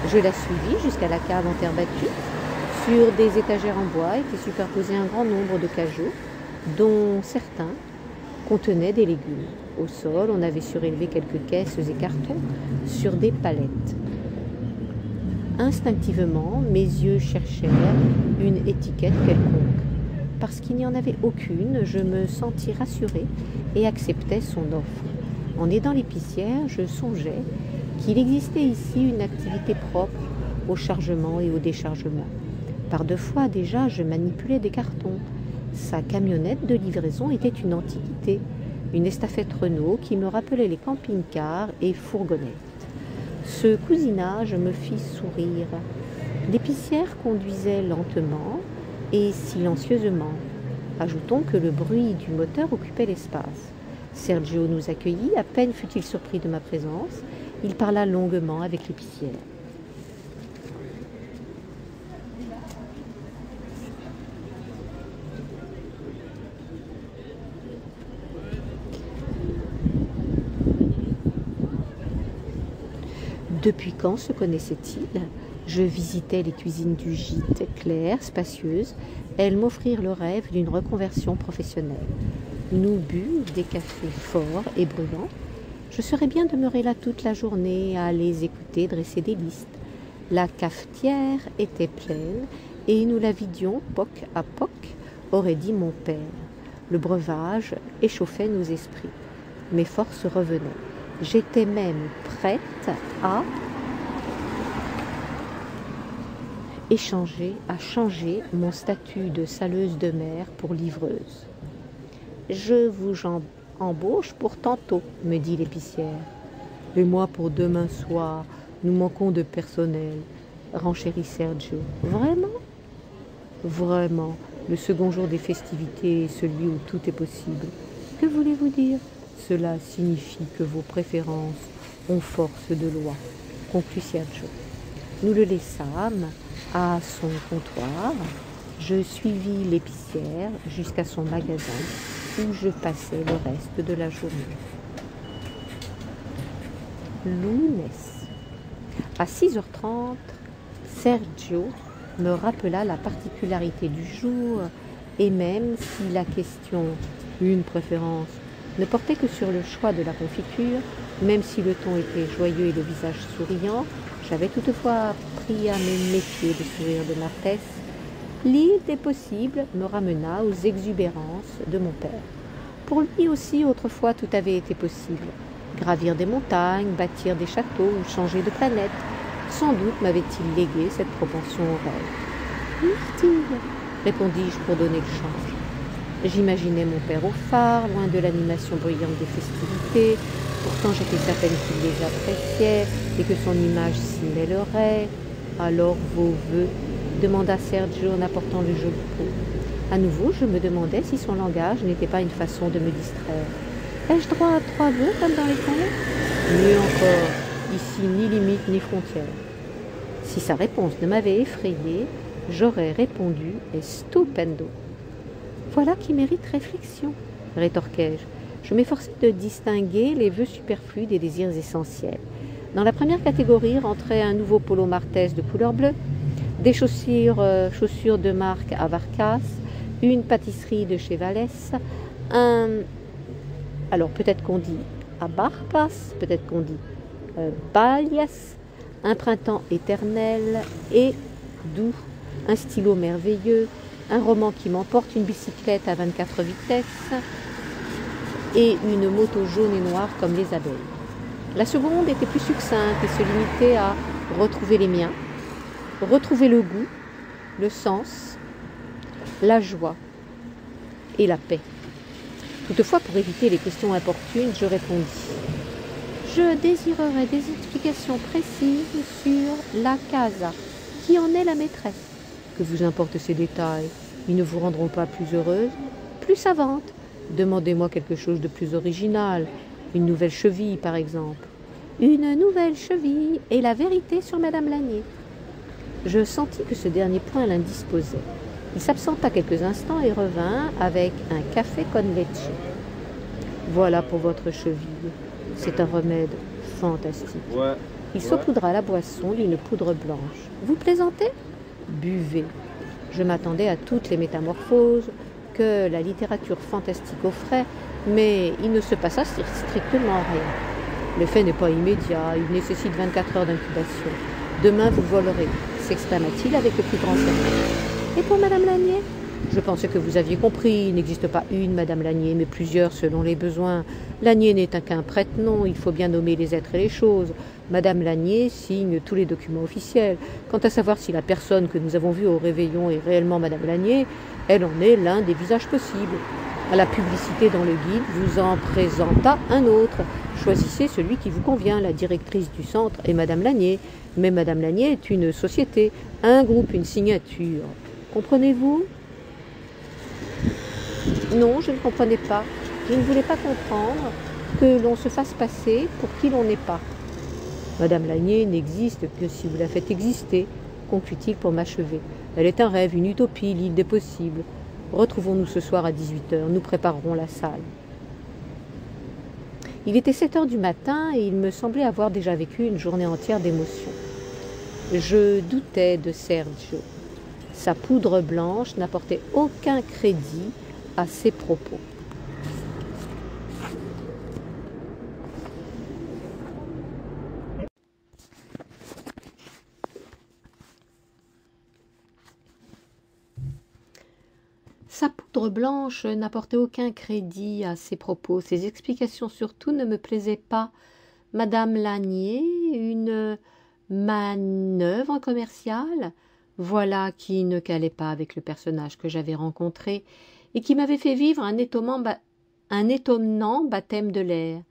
Je la suivis jusqu'à la cave en terre battue. Sur des étagères en bois étaient superposés un grand nombre de cajots, dont certains contenaient des légumes. Au sol, on avait surélevé quelques caisses et cartons sur des palettes. Instinctivement, mes yeux cherchèrent une étiquette quelconque. Parce qu'il n'y en avait aucune, je me sentis rassurée et acceptai son offre. En aidant l'épicière, je songeais qu'il existait ici une activité propre au chargement et au déchargement. Par 2 fois déjà, je manipulais des cartons. Sa camionnette de livraison était une antiquité, une estafette Renault qui me rappelait les camping-cars et fourgonnettes. Ce cousinage me fit sourire. L'épicière conduisait lentement et silencieusement. Ajoutons que le bruit du moteur occupait l'espace. Sergio nous accueillit, à peine fut-il surpris de ma présence. Il parla longuement avec l'épicière. Depuis quand se connaissait-il? Je visitais les cuisines du gîte, claires, spacieuses. Elles m'offrirent le rêve d'une reconversion professionnelle. Nous bûmes des cafés forts et bruyants. Je serais bien demeurée là toute la journée à les écouter dresser des listes. La cafetière était pleine et nous la vidions poc à poc, aurait dit mon père. Le breuvage échauffait nos esprits. Mes forces revenaient. J'étais même prête à changer mon statut de saleuse de mer pour livreuse. Je vous embauche pour tantôt, me dit l'épicière. Et moi pour demain soir, nous manquons de personnel, renchérit Sergio. Vraiment? Vraiment, le second jour des festivités est celui où tout est possible. Que voulez-vous dire? Cela signifie que vos préférences ont force de loi, conclut Sergio. Nous le laissâmes à son comptoir. Je suivis l'épicière jusqu'à son magasin où je passais le reste de la journée. Lunes. À 6h30, Sergio me rappela la particularité du jour et même si la question « une préférence » ne portait que sur le choix de la confiture, même si le ton était joyeux et le visage souriant, j'avais toutefois appris à me méfier des sourires de Martès. L'île des possibles me ramena aux exubérances de mon père. Pour lui aussi, autrefois, tout avait été possible. Gravir des montagnes, bâtir des châteaux ou changer de planète. Sans doute m'avait-il légué cette propension au rêve. « Myrtille !» répondis-je pour donner le change. J'imaginais mon père au phare, loin de l'animation bruyante des festivités. Pourtant, j'étais certaine qu'il les appréciait et que son image s'y mêlerait. « Alors, vos vœux ?» demanda Sergio en apportant le joli pot. À nouveau, je me demandais si son langage n'était pas une façon de me distraire. « Ai-je droit à 3 vœux comme dans les contes ?»« Mieux encore, ici ni limite ni frontière. » Si sa réponse ne m'avait effrayée, j'aurais répondu « Estupendo !» Voilà qui mérite réflexion, rétorquai-je. Je m'efforçais de distinguer les vœux superflus des désirs essentiels. Dans la première catégorie rentrait un nouveau polo Martès de couleur bleue, des chaussures de marque Avarcas, une pâtisserie de chez Vallès, alors peut-être qu'on dit Abarcas, peut-être qu'on dit Balias, un printemps éternel et doux, un stylo merveilleux, un roman qui m'emporte, une bicyclette à 24 vitesses et une moto jaune et noire comme les abeilles. La seconde était plus succincte et se limitait à retrouver les miens, retrouver le goût, le sens, la joie et la paix. Toutefois, pour éviter les questions importunes, je répondis. Je désirerais des explications précises sur la casa. Qui en est la maîtresse? Que vous importent ces détails? Ils ne vous rendront pas plus heureuse, plus savante. Demandez-moi quelque chose de plus original. Une nouvelle cheville, par exemple. Une nouvelle cheville et la vérité sur Madame Lanier. Je sentis que ce dernier point l'indisposait. Il s'absenta quelques instants et revint avec un café con leche. Voilà pour votre cheville. C'est un remède fantastique. Il saupoudra la boisson d'une poudre blanche. Vous plaisantez? Buvez. Je m'attendais à toutes les métamorphoses que la littérature fantastique offrait, mais il ne se passa strictement rien. L'effet n'est pas immédiat, il nécessite 24 heures d'incubation. Demain vous volerez, s'exclama-t-il avec le plus grand sérieux. Et pour Madame Lanier? Je pensais que vous aviez compris, il n'existe pas une Madame Lanier, mais plusieurs selon les besoins. Lanier n'est qu'un prête-nom, il faut bien nommer les êtres et les choses. Madame Lanier signe tous les documents officiels. Quant à savoir si la personne que nous avons vue au réveillon est réellement Madame Lanier, elle en est l'un des visages possibles. À la publicité dans le guide vous en présenta un autre. Choisissez celui qui vous convient. La directrice du centre est Madame Lanier, mais Madame Lanier est une société, un groupe, une signature. Comprenez-vous? Non, je ne comprenais pas. Je ne voulais pas comprendre que l'on se fasse passer pour qui l'on n'est pas. Madame Lanier n'existe que si vous la faites exister, conclut-il pour m'achever. Elle est un rêve, une utopie, l'île des possibles. Retrouvons-nous ce soir à 18h, nous préparerons la salle. Il était 7h du matin et il me semblait avoir déjà vécu une journée entière d'émotions. Je doutais de Sergio. Sa poudre blanche n'apportait aucun crédit à ses propos. Sa poudre blanche n'apportait aucun crédit à ses propos. Ses explications surtout ne me plaisaient pas. Madame Lanier, une manœuvre commerciale, voilà qui ne calait pas avec le personnage que j'avais rencontré et qui m'avait fait vivre un étonnant baptême de l'air.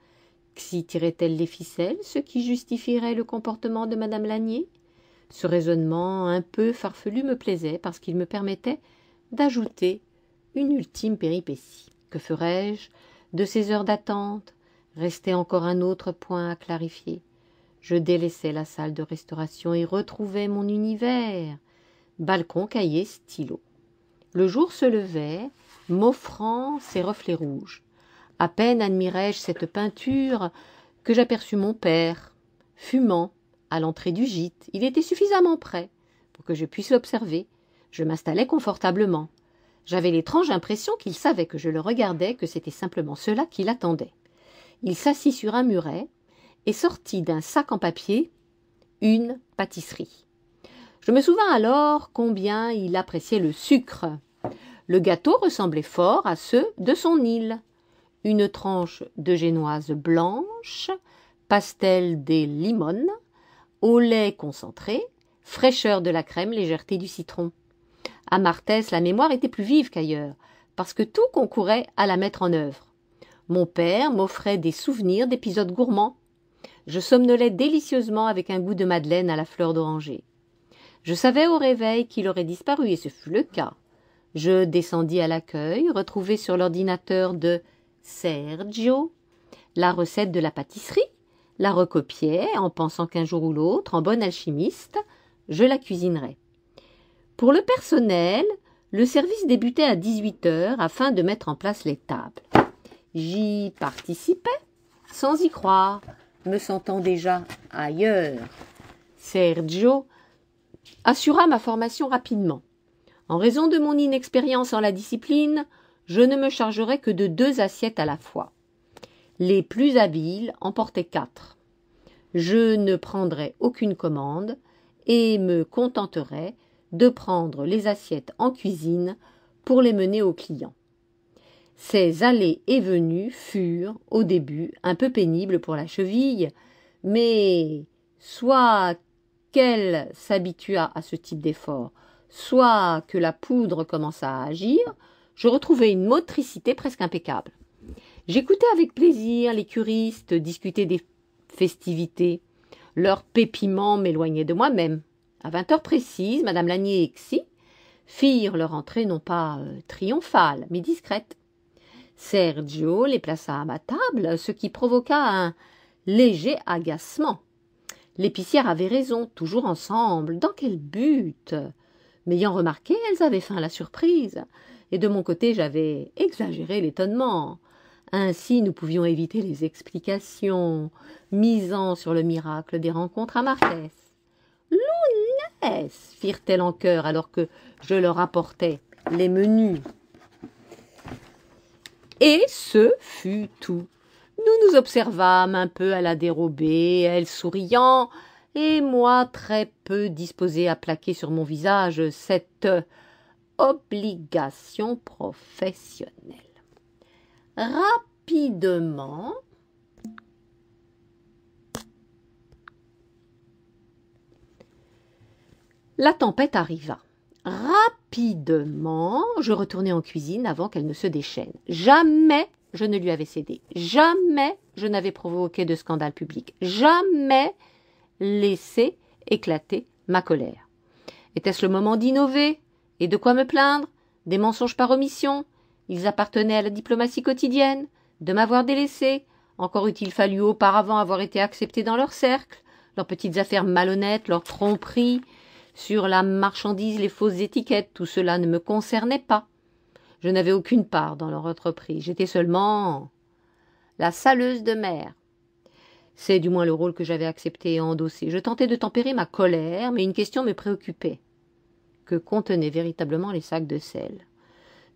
S'y tirait-elle les ficelles, ce qui justifierait le comportement de Madame Lanier? Ce raisonnement un peu farfelu me plaisait parce qu'il me permettait d'ajouter une ultime péripétie. Que ferais-je de ces heures d'attente? Restait encore un autre point à clarifier. Je délaissais la salle de restauration et retrouvais mon univers. Balcon, cahier, stylo. Le jour se levait, m'offrant ses reflets rouges. À peine admirais-je cette peinture que j'aperçus mon père, fumant, à l'entrée du gîte. Il était suffisamment près pour que je puisse l'observer. Je m'installais confortablement. J'avais l'étrange impression qu'il savait que je le regardais, que c'était simplement cela qui l'attendait. Il s'assit sur un muret et sortit d'un sac en papier une pâtisserie. Je me souvins alors combien il appréciait le sucre. Le gâteau ressemblait fort à ceux de son île. Une tranche de génoise blanche, pastel des limones, au lait concentré, fraîcheur de la crème, légèreté du citron. À Martès, la mémoire était plus vive qu'ailleurs, parce que tout concourait à la mettre en œuvre. Mon père m'offrait des souvenirs d'épisodes gourmands. Je somnolais délicieusement avec un goût de madeleine à la fleur d'oranger. Je savais au réveil qu'il aurait disparu, et ce fut le cas. Je descendis à l'accueil, retrouvai sur l'ordinateur de Sergio la recette de la pâtisserie, la recopiai en pensant qu'un jour ou l'autre, en bon alchimiste, je la cuisinerais. Pour le personnel, le service débutait à 18h afin de mettre en place les tables. J'y participais sans y croire, me sentant déjà ailleurs. Sergio assura ma formation rapidement. En raison de mon inexpérience en la discipline, je ne me chargerais que de 2 assiettes à la fois. Les plus habiles en portaient 4. Je ne prendrais aucune commande et me contenterais de prendre les assiettes en cuisine pour les mener aux clients. Ces allées et venues furent, au début, un peu pénibles pour la cheville, mais soit qu'elle s'habitua à ce type d'effort, soit que la poudre commença à agir, je retrouvai une motricité presque impeccable. J'écoutais avec plaisir les curistes discuter des festivités. Leur pépiment m'éloignait de moi-même. À 20 heures précises, Madame Lanier et Xi firent leur entrée non pas triomphale, mais discrète. Sergio les plaça à ma table, ce qui provoqua un léger agacement. L'épicière avait raison, toujours ensemble. Dans quel but? M'ayant remarqué, elles avaient faim à la surprise, et de mon côté j'avais exagéré l'étonnement. Ainsi nous pouvions éviter les explications, misant sur le miracle des rencontres à Martès. « Lounès » firent-elles en chœur alors que je leur apportais les menus. Et ce fut tout. Nous nous observâmes un peu à la dérobée, elle souriant, et moi très peu disposé à plaquer sur mon visage cette obligation professionnelle. Rapidement, la tempête arriva. Rapidement, je retournai en cuisine avant qu'elle ne se déchaîne. Jamais je ne lui avais cédé. Jamais je n'avais provoqué de scandale public. Jamais laissé éclater ma colère. Était-ce le moment d'innover? Et de quoi me plaindre? Des mensonges par omission? Ils appartenaient à la diplomatie quotidienne. De m'avoir délaissé? Encore eût-il fallu auparavant avoir été accepté dans leur cercle. Leurs petites affaires malhonnêtes, leurs tromperies sur la marchandise, les fausses étiquettes, tout cela ne me concernait pas. Je n'avais aucune part dans leur entreprise. J'étais seulement la saleuse de mer. C'est du moins le rôle que j'avais accepté et endossé. Je tentais de tempérer ma colère, mais une question me préoccupait. Que contenaient véritablement les sacs de sel?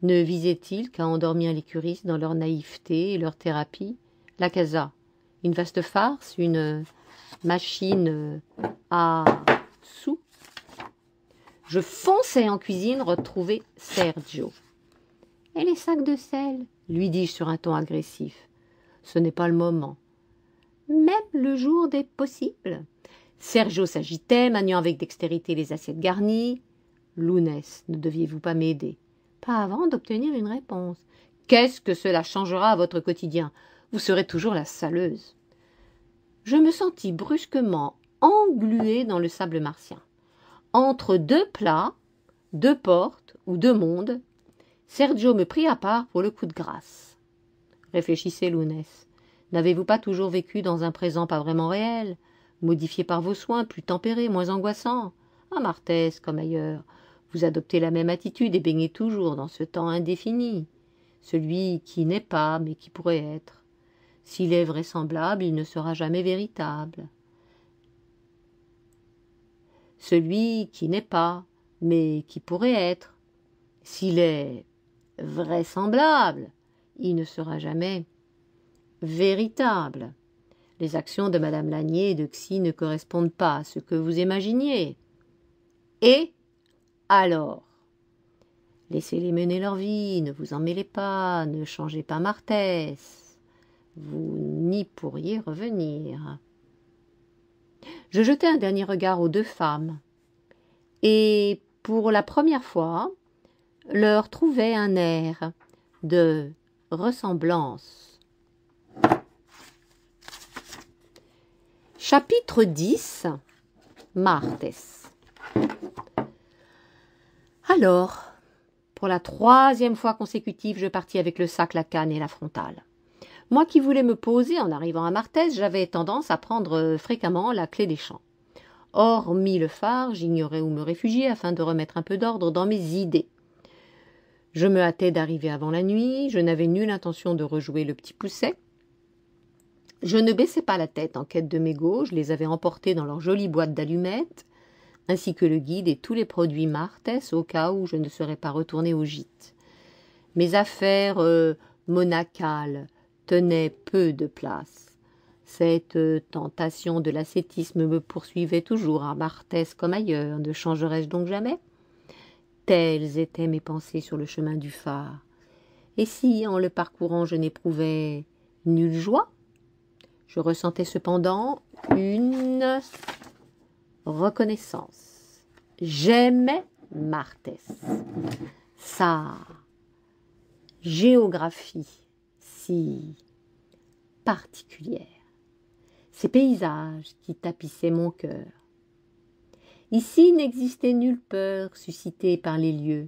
Ne visaient-ils qu'à endormir les curistes dans leur naïveté et leur thérapie? La casa, une vaste farce, une machine à sous. Je fonçai en cuisine retrouver Sergio. « Et les sacs de sel ?» lui dis-je sur un ton agressif. « Ce n'est pas le moment. » « Même le jour des possibles ?» Sergio s'agitait, maniant avec dextérité les assiettes garnies. « Lounès, ne deviez-vous pas m'aider ?»« Pas avant d'obtenir une réponse. »« Qu'est-ce que cela changera à votre quotidien? Vous serez toujours la saleuse. » Je me sentis brusquement englué dans le sable martien. Entre deux plats, deux portes ou deux mondes, Sergio me prit à part pour le coup de grâce. « Réfléchissez, Lounès. N'avez-vous pas toujours vécu dans un présent pas vraiment réel, modifié par vos soins, plus tempéré, moins angoissant? À Martès, comme ailleurs, vous adoptez la même attitude et baignez toujours dans ce temps indéfini, celui qui n'est pas, mais qui pourrait être. S'il est vraisemblable, il ne sera jamais véritable. Celui qui n'est pas, mais qui pourrait être. S'il est vraisemblable, il ne sera jamais véritable. Les actions de Madame Lanier et de Xi ne correspondent pas à ce que vous imaginiez. Et alors? Laissez-les mener leur vie, ne vous en mêlez pas, ne changez pas Martès. Vous n'y pourriez revenir. Je jetai un dernier regard aux deux femmes, et pour la première fois, leur trouvai un air de ressemblance. Chapitre 10. Martès. Alors, pour la 3e fois consécutive, je partis avec le sac, la canne et la frontale. Moi qui voulais me poser en arrivant à Martès, j'avais tendance à prendre fréquemment la clé des champs. Hormis le phare, j'ignorais où me réfugier afin de remettre un peu d'ordre dans mes idées. Je me hâtais d'arriver avant la nuit, je n'avais nulle intention de rejouer le petit pousset. Je ne baissais pas la tête en quête de mégots, je les avais emportés dans leur jolie boîte d'allumettes, ainsi que le guide et tous les produits Martès au cas où je ne serais pas retourné au gîte. Mes affaires monacales tenaient peu de place. Cette tentation de l'ascétisme me poursuivait toujours à Martès comme ailleurs, ne changerais-je donc jamais? Telles étaient mes pensées sur le chemin du phare. Et si, en le parcourant, je n'éprouvais nulle joie? Je ressentais cependant une reconnaissance. J'aimais Martès. Sa géographie si particulière, ces paysages qui tapissaient mon cœur. Ici n'existait nulle peur suscitée par les lieux.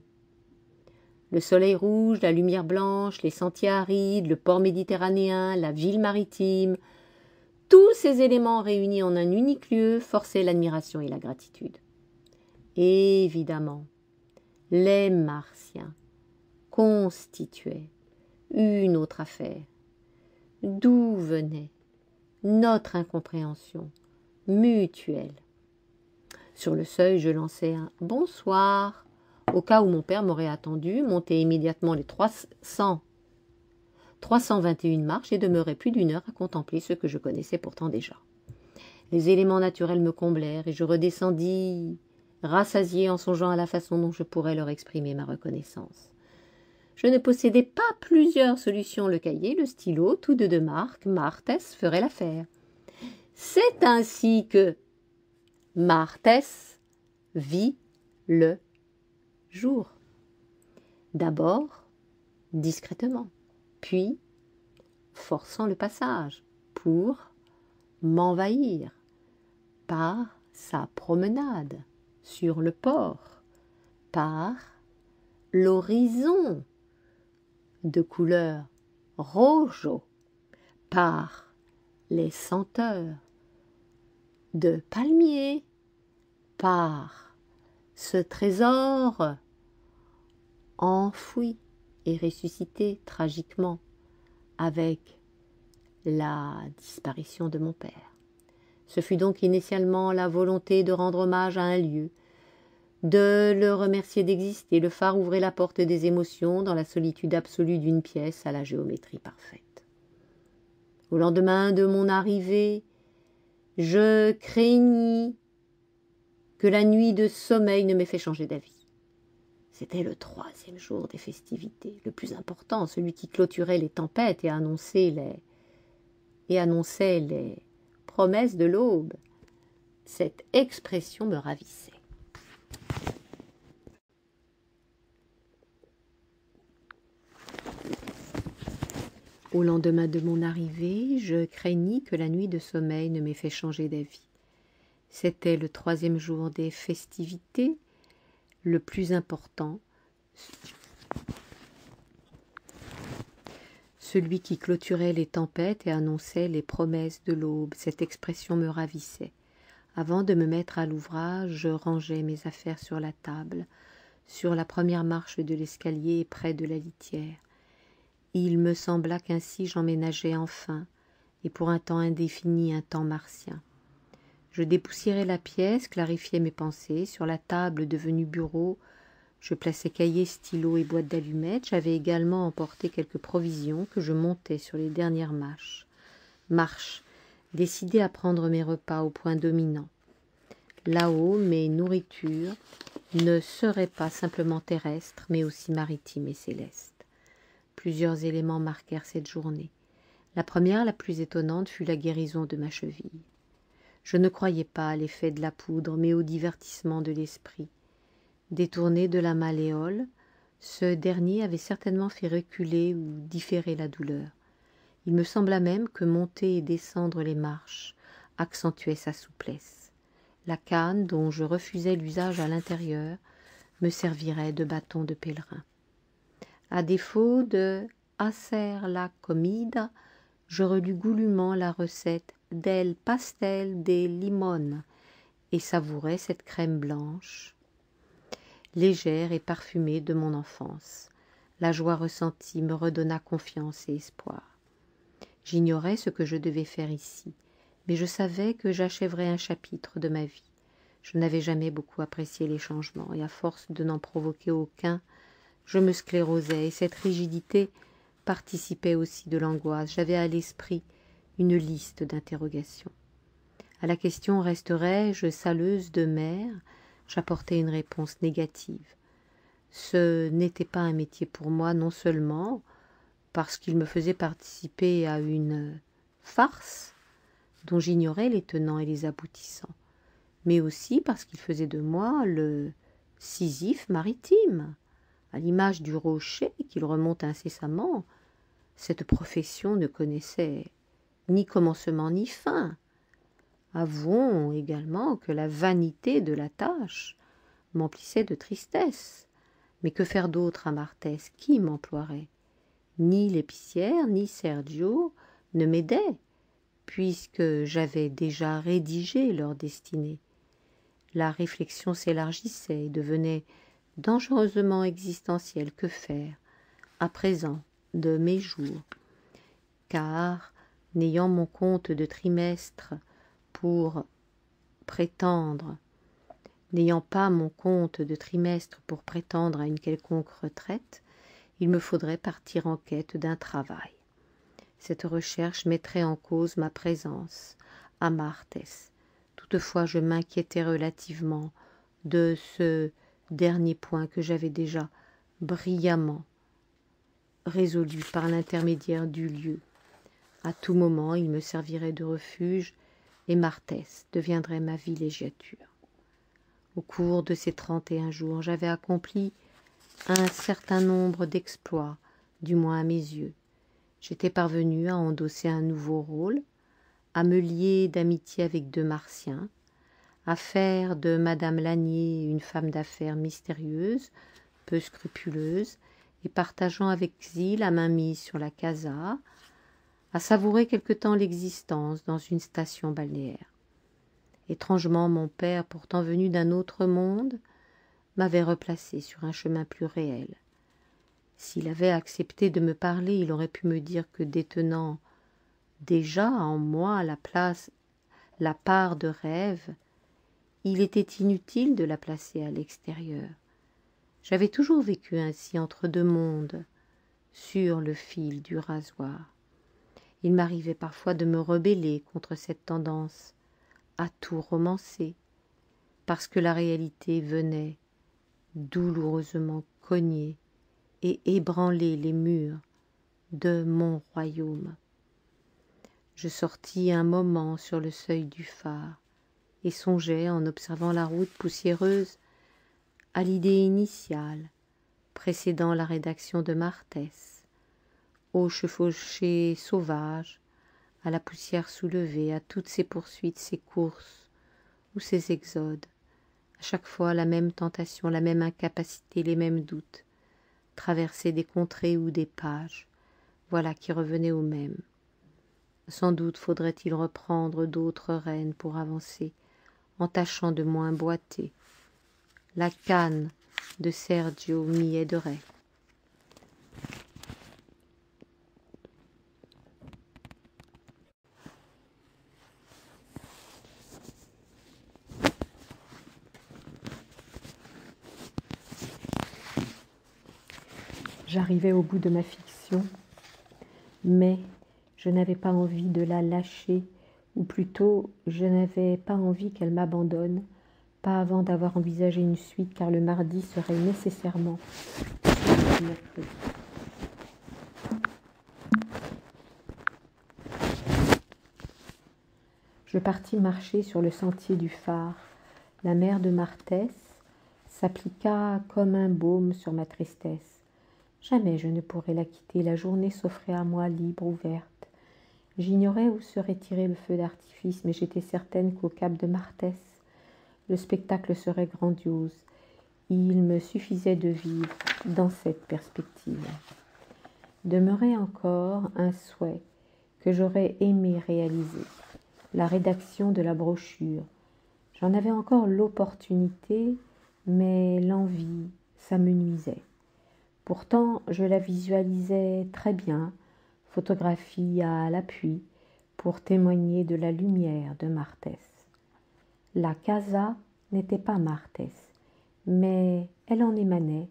Le soleil rouge, la lumière blanche, les sentiers arides, le port méditerranéen, la ville maritime, tous ces éléments réunis en un unique lieu forçaient l'admiration et la gratitude. Évidemment, les Martiens constituaient une autre affaire. D'où venait notre incompréhension mutuelle? Sur le seuil, je lançai un « bonsoir » au cas où mon père m'aurait attendu, montai immédiatement les 321 marches et demeurai plus d'une heure à contempler ce que je connaissais pourtant déjà. Les éléments naturels me comblèrent et je redescendis, rassasié en songeant à la façon dont je pourrais leur exprimer ma reconnaissance. Je ne possédais pas plusieurs solutions, le cahier, le stylo, tous deux de marque, Martès ferait l'affaire. C'est ainsi que Martès vit le jour. D'abord, discrètement, puis forçant le passage pour m'envahir par sa promenade sur le port, par l'horizon de couleur rougeau, par les senteurs de palmiers, par ce trésor enfoui et ressuscité tragiquement avec la disparition de mon père. Ce fut donc initialement la volonté de rendre hommage à un lieu, de le remercier d'exister. Le phare ouvrait la porte des émotions dans la solitude absolue d'une pièce à la géométrie parfaite. Au lendemain de mon arrivée, je craignis que la nuit de sommeil ne m'ait fait changer d'avis. C'était le 3e jour des festivités, le plus important, celui qui clôturait les tempêtes et annonçait les promesses de l'aube. Cette expression me ravissait. Au lendemain de mon arrivée, je craignis que la nuit de sommeil ne m'ait fait changer d'avis. C'était le 3e jour des festivités, le plus important, celui qui clôturait les tempêtes et annonçait les promesses de l'aube. Cette expression me ravissait. Avant de me mettre à l'ouvrage, je rangeais mes affaires sur la table, sur la première marche de l'escalier près de la litière. Il me sembla qu'ainsi j'emménageais enfin, et pour un temps indéfini, un temps martien. Je dépoussiérais la pièce, clarifiais mes pensées. Sur la table devenue bureau, je plaçais cahiers, stylos et boîtes d'allumettes. J'avais également emporté quelques provisions que je montais sur les dernières marches, décidé à prendre mes repas au point dominant. Là-haut, mes nourritures ne seraient pas simplement terrestres, mais aussi maritimes et célestes. Plusieurs éléments marquèrent cette journée. La première, la plus étonnante, fut la guérison de ma cheville. Je ne croyais pas à l'effet de la poudre, mais au divertissement de l'esprit. Détourné de la malléole, ce dernier avait certainement fait reculer ou différer la douleur. Il me sembla même que monter et descendre les marches accentuait sa souplesse. La canne, dont je refusais l'usage à l'intérieur, me servirait de bâton de pèlerin. À défaut de hacer la comida, je relus goulûment la recette del pastel de limón et savourai cette crème blanche, légère et parfumée de mon enfance. La joie ressentie me redonna confiance et espoir. J'ignorais ce que je devais faire ici, mais je savais que j'achèverais un chapitre de ma vie. Je n'avais jamais beaucoup apprécié les changements, et à force de n'en provoquer aucun, je me sclérosais, et cette rigidité participait aussi de l'angoisse. J'avais à l'esprit une liste d'interrogations. À la question « resterai-je saleuse de mère ?» j'apportais une réponse négative. Ce n'était pas un métier pour moi, non seulement parce qu'il me faisait participer à une farce dont j'ignorais les tenants et les aboutissants, mais aussi parce qu'il faisait de moi le Sisyphe maritime. À l'image du rocher qu'il remonte incessamment, cette profession ne connaissait ni commencement ni fin. Avouons également que la vanité de la tâche m'emplissait de tristesse. Mais que faire d'autre à Martès? Qui m'emploierait? Ni l'épicière, ni Sergio ne m'aidaient, puisque j'avais déjà rédigé leur destinée. La réflexion s'élargissait et devenait dangereusement existentielle. Que faire, à présent, de mes jours? Car, n'ayant mon compte de trimestre pour prétendre, n'ayant pas mon compte de trimestre pour prétendre à une quelconque retraite, il me faudrait partir en quête d'un travail. Cette recherche mettrait en cause ma présence à Martès. Toutefois, je m'inquiétais relativement de ce dernier point que j'avais déjà brillamment résolu par l'intermédiaire du lieu. À tout moment, il me servirait de refuge et Martès deviendrait ma villégiature. Au cours de ces 31 jours, j'avais accompli un certain nombre d'exploits, du moins à mes yeux. J'étais parvenu à endosser un nouveau rôle, à me lier d'amitié avec deux Martiens, à faire de Madame Lanier une femme d'affaires mystérieuse, peu scrupuleuse, et partageant avec Xy la mainmise sur la casa, à savourer quelque temps l'existence dans une station balnéaire. Étrangement, mon père, pourtant venu d'un autre monde, m'avait replacé sur un chemin plus réel. S'il avait accepté de me parler, il aurait pu me dire que détenant déjà en moi la part de rêve, il était inutile de la placer à l'extérieur. J'avais toujours vécu ainsi entre deux mondes, sur le fil du rasoir. Il m'arrivait parfois de me rebeller contre cette tendance à tout romancer, parce que la réalité venait douloureusement cogner et ébranler les murs de mon royaume. Je sortis un moment sur le seuil du phare et songeais, en observant la route poussiéreuse, à l'idée initiale précédant la rédaction de Martès, aux chevauchées sauvages, à la poussière soulevée, à toutes ces poursuites, ces courses ou ces exodes, à chaque fois la même tentation, la même incapacité, les mêmes doutes, traverser des contrées ou des pages, voilà qui revenait au même. Sans doute faudrait-il reprendre d'autres rênes pour avancer, en tâchant de moins boiter. La canne de Sergio m'y aiderait. J'arrivais au bout de ma fiction, mais je n'avais pas envie de la lâcher, ou plutôt, je n'avais pas envie qu'elle m'abandonne, pas avant d'avoir envisagé une suite, car le mardi serait nécessairement le mercredi. Je partis marcher sur le sentier du phare. La mer de Martès s'appliqua comme un baume sur ma tristesse. Jamais je ne pourrais la quitter, la journée s'offrait à moi libre, ouverte. J'ignorais où serait tiré le feu d'artifice, mais j'étais certaine qu'au cap de Martès, le spectacle serait grandiose. Il me suffisait de vivre dans cette perspective. Demeurait encore un souhait que j'aurais aimé réaliser, la rédaction de la brochure. J'en avais encore l'opportunité, mais l'envie, ça me nuisait. Pourtant, je la visualisais très bien, photographie à l'appui, pour témoigner de la lumière de Martès. La casa n'était pas Martès, mais elle en émanait,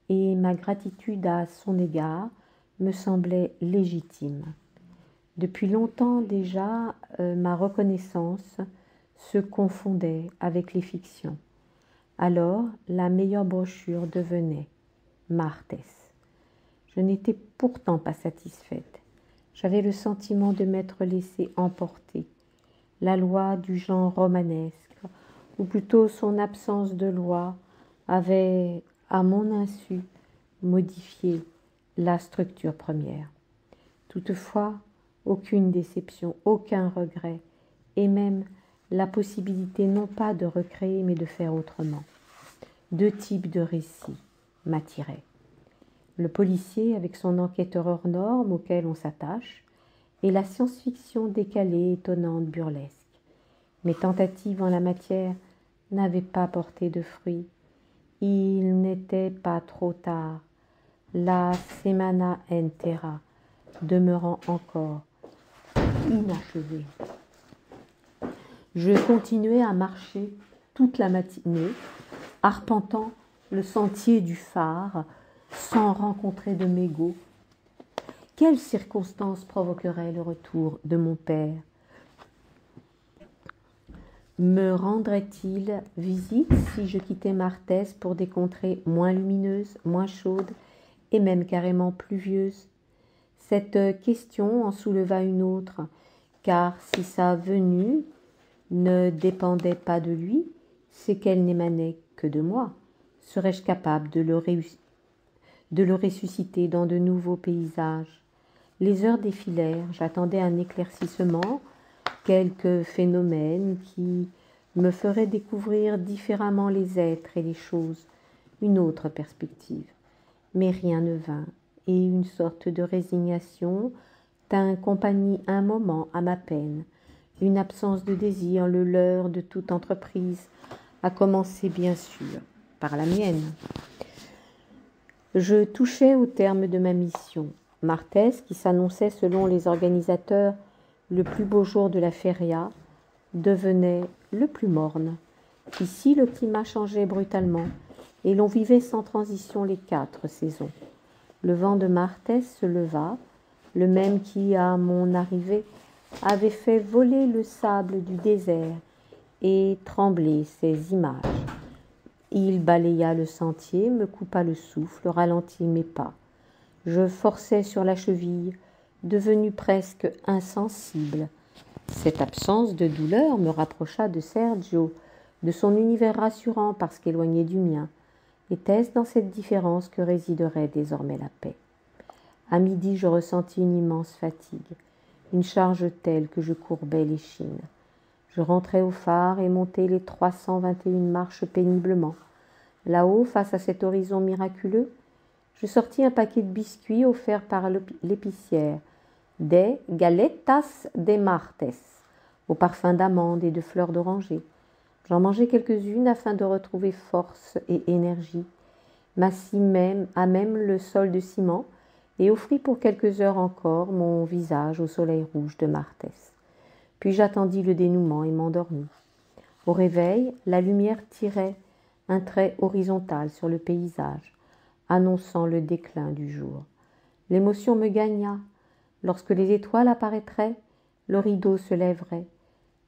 et ma gratitude à son égard me semblait légitime. Depuis longtemps déjà, ma reconnaissance se confondait avec les fictions. Alors, la meilleure brochure devenait Martès. Je n'étais pourtant pas satisfaite. J'avais le sentiment de m'être laissée emporter. La loi du genre romanesque, ou plutôt son absence de loi, avait, à mon insu, modifié la structure première. Toutefois, aucune déception, aucun regret, et même la possibilité non pas de recréer mais de faire autrement. Deux types de récits m'attiraient. Le policier avec son enquêteur hors norme auquel on s'attache, et la science-fiction décalée, étonnante, burlesque. Mes tentatives en la matière n'avaient pas porté de fruits. Il n'était pas trop tard. La semana entera demeurant encore inachevée. Je continuais à marcher toute la matinée, arpentant le sentier du phare sans rencontrer de mégots. Quelles circonstances provoqueraient le retour de mon père? Me rendrait-il visite si je quittais Marthez pour des contrées moins lumineuses, moins chaudes et même carrément pluvieuses? Cette question en souleva une autre, car si sa venue ne dépendait pas de lui, c'est qu'elle n'émanait que de moi. Serais-je capable de le ressusciter dans de nouveaux paysages? Les heures défilèrent, j'attendais un éclaircissement, quelques phénomènes qui me feraient découvrir différemment les êtres et les choses, une autre perspective. Mais rien ne vint, et une sorte de résignation tint compagnie un moment à ma peine. Une absence de désir, le leurre de toute entreprise, à commencer bien sûr par la mienne. Je touchais au terme de ma mission. Marthez, qui s'annonçait selon les organisateurs le plus beau jour de la feria, devenait le plus morne. Ici, le climat changeait brutalement et l'on vivait sans transition les 4 saisons. Le vent de Marthez se leva, le même qui, à mon arrivée, avait fait voler le sable du désert et trembler ses images. Il balaya le sentier, me coupa le souffle, ralentit mes pas. Je forçais sur la cheville, devenu presque insensible. Cette absence de douleur me rapprocha de Sergio, de son univers rassurant parce qu'éloigné du mien. Était-ce dans cette différence que résiderait désormais la paix? À midi, je ressentis une immense fatigue, une charge telle que je courbais l'échine. Je rentrai au phare et montai les 321 marches péniblement. Là-haut, face à cet horizon miraculeux, je sortis un paquet de biscuits offerts par l'épicière, des galetas de Marthez, au parfum d'amande et de fleurs d'oranger. J'en mangeai quelques-unes afin de retrouver force et énergie, m'assis à même le sol de ciment et offris pour quelques heures encore mon visage au soleil rouge de Marthez. Puis j'attendis le dénouement et m'endormis. Au réveil, la lumière tirait un trait horizontal sur le paysage, annonçant le déclin du jour. L'émotion me gagna. Lorsque les étoiles apparaîtraient, le rideau se lèverait.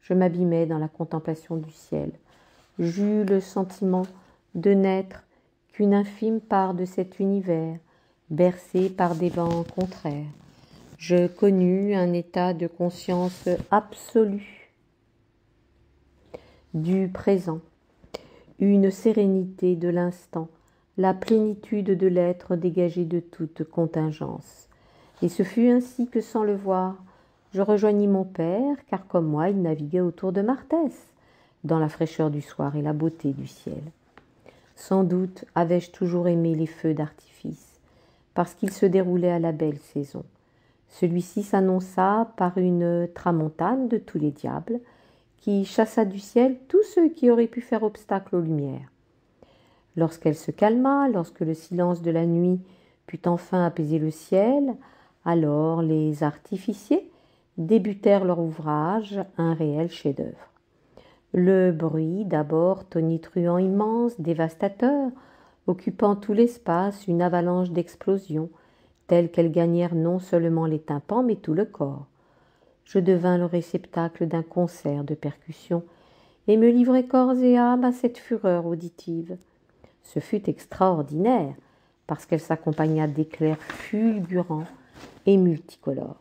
Je m'abîmais dans la contemplation du ciel. J'eus le sentiment de n'être qu'une infime part de cet univers, bercé par des vents contraires. Je connus un état de conscience absolu du présent, une sérénité de l'instant, la plénitude de l'être dégagé de toute contingence. Et ce fut ainsi que, sans le voir, je rejoignis mon père, car comme moi, il naviguait autour de Marthez, dans la fraîcheur du soir et la beauté du ciel. Sans doute avais-je toujours aimé les feux d'artifice, parce qu'ils se déroulaient à la belle saison. Celui-ci s'annonça par une tramontane de tous les diables, qui chassa du ciel tous ceux qui auraient pu faire obstacle aux lumières. Lorsqu'elle se calma, lorsque le silence de la nuit put enfin apaiser le ciel, alors les artificiers débutèrent leur ouvrage, un réel chef-d'œuvre. Le bruit, d'abord tonitruant immense, dévastateur, occupant tout l'espace, une avalanche d'explosions, telles qu'elles gagnèrent non seulement les tympans, mais tout le corps. Je devins le réceptacle d'un concert de percussions et me livrai corps et âme à cette fureur auditive. Ce fut extraordinaire, parce qu'elle s'accompagna d'éclairs fulgurants et multicolores.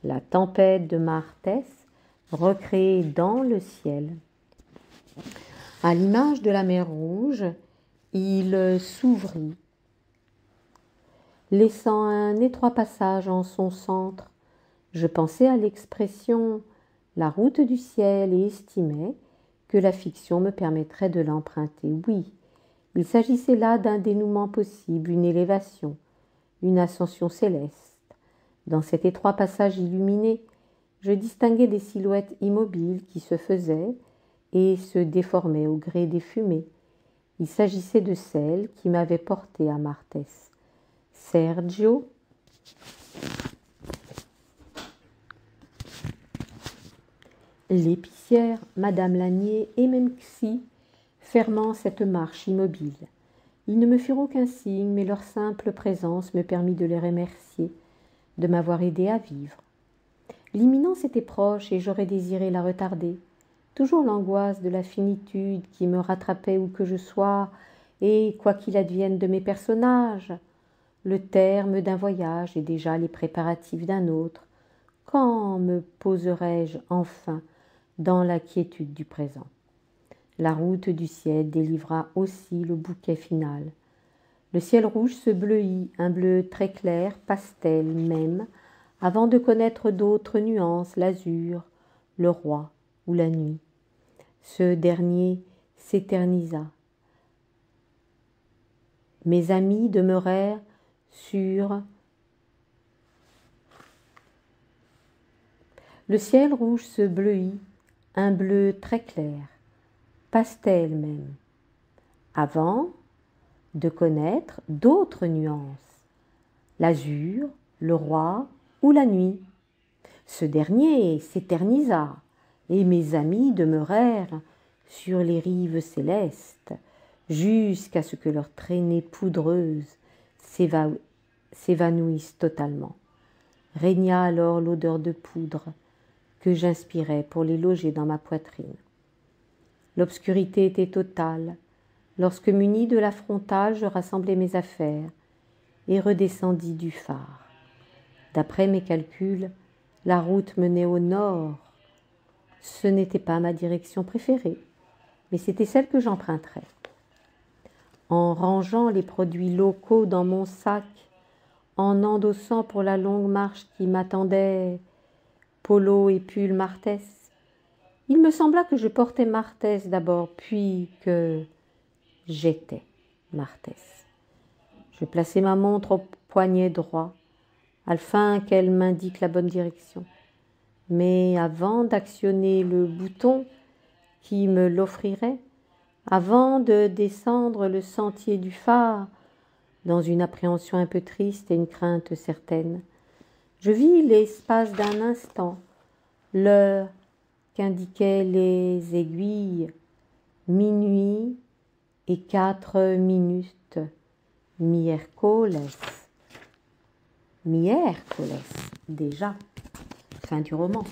La tempête de Marthez, recréée dans le ciel. À l'image de la mer Rouge, il s'ouvrit, laissant un étroit passage en son centre. Je pensais à l'expression la route du ciel et estimai que la fiction me permettrait de l'emprunter. Oui, il s'agissait là d'un dénouement possible, une élévation, une ascension céleste. Dans cet étroit passage illuminé, je distinguais des silhouettes immobiles qui se faisaient et se déformaient au gré des fumées. Il s'agissait de celle qui m'avait porté à Martès. Sergio, l'épicière, Madame Lanier et même Xi, fermant cette marche immobile. Ils ne me firent aucun signe, mais leur simple présence me permit de les remercier, de m'avoir aidé à vivre. L'imminence était proche et j'aurais désiré la retarder. Toujours l'angoisse de la finitude qui me rattrapait où que je sois, et quoi qu'il advienne de mes personnages, le terme d'un voyage et déjà les préparatifs d'un autre. Quand me poserai-je enfin dans la quiétude du présent? La route du ciel délivra aussi le bouquet final. Le ciel rouge se bleuit, un bleu très clair, pastel même, avant de connaître d'autres nuances, l'azur, le roi ou la nuit. Ce dernier s'éternisa. Mes amis demeurèrent sur le ciel rouge se bleuit, un bleu très clair, pastel même, avant de connaître d'autres nuances, l'azur, le roi ou la nuit. Ce dernier s'éternisa, et mes amis demeurèrent sur les rives célestes, jusqu'à ce que leur traînée poudreuse s'évanouisse totalement. Régna alors l'odeur de poudre que j'inspirais pour les loger dans ma poitrine. L'obscurité était totale, lorsque muni de la frontale, je rassemblai mes affaires et redescendis du phare. D'après mes calculs, la route menait au nord. Ce n'était pas ma direction préférée, mais c'était celle que j'emprunterais. En rangeant les produits locaux dans mon sac, en endossant pour la longue marche qui m'attendait polo et pull Martès, il me sembla que je portais Martès d'abord, puis que j'étais Martès. Je plaçai ma montre au poignet droit, afin qu'elle m'indique la bonne direction. Mais avant d'actionner le bouton qui me l'offrirait, avant de descendre le sentier du phare, dans une appréhension un peu triste et une crainte certaine, je vis l'espace d'un instant l'heure qu'indiquaient les aiguilles, minuit et 4 minutes, miércoles, déjà, fin du roman.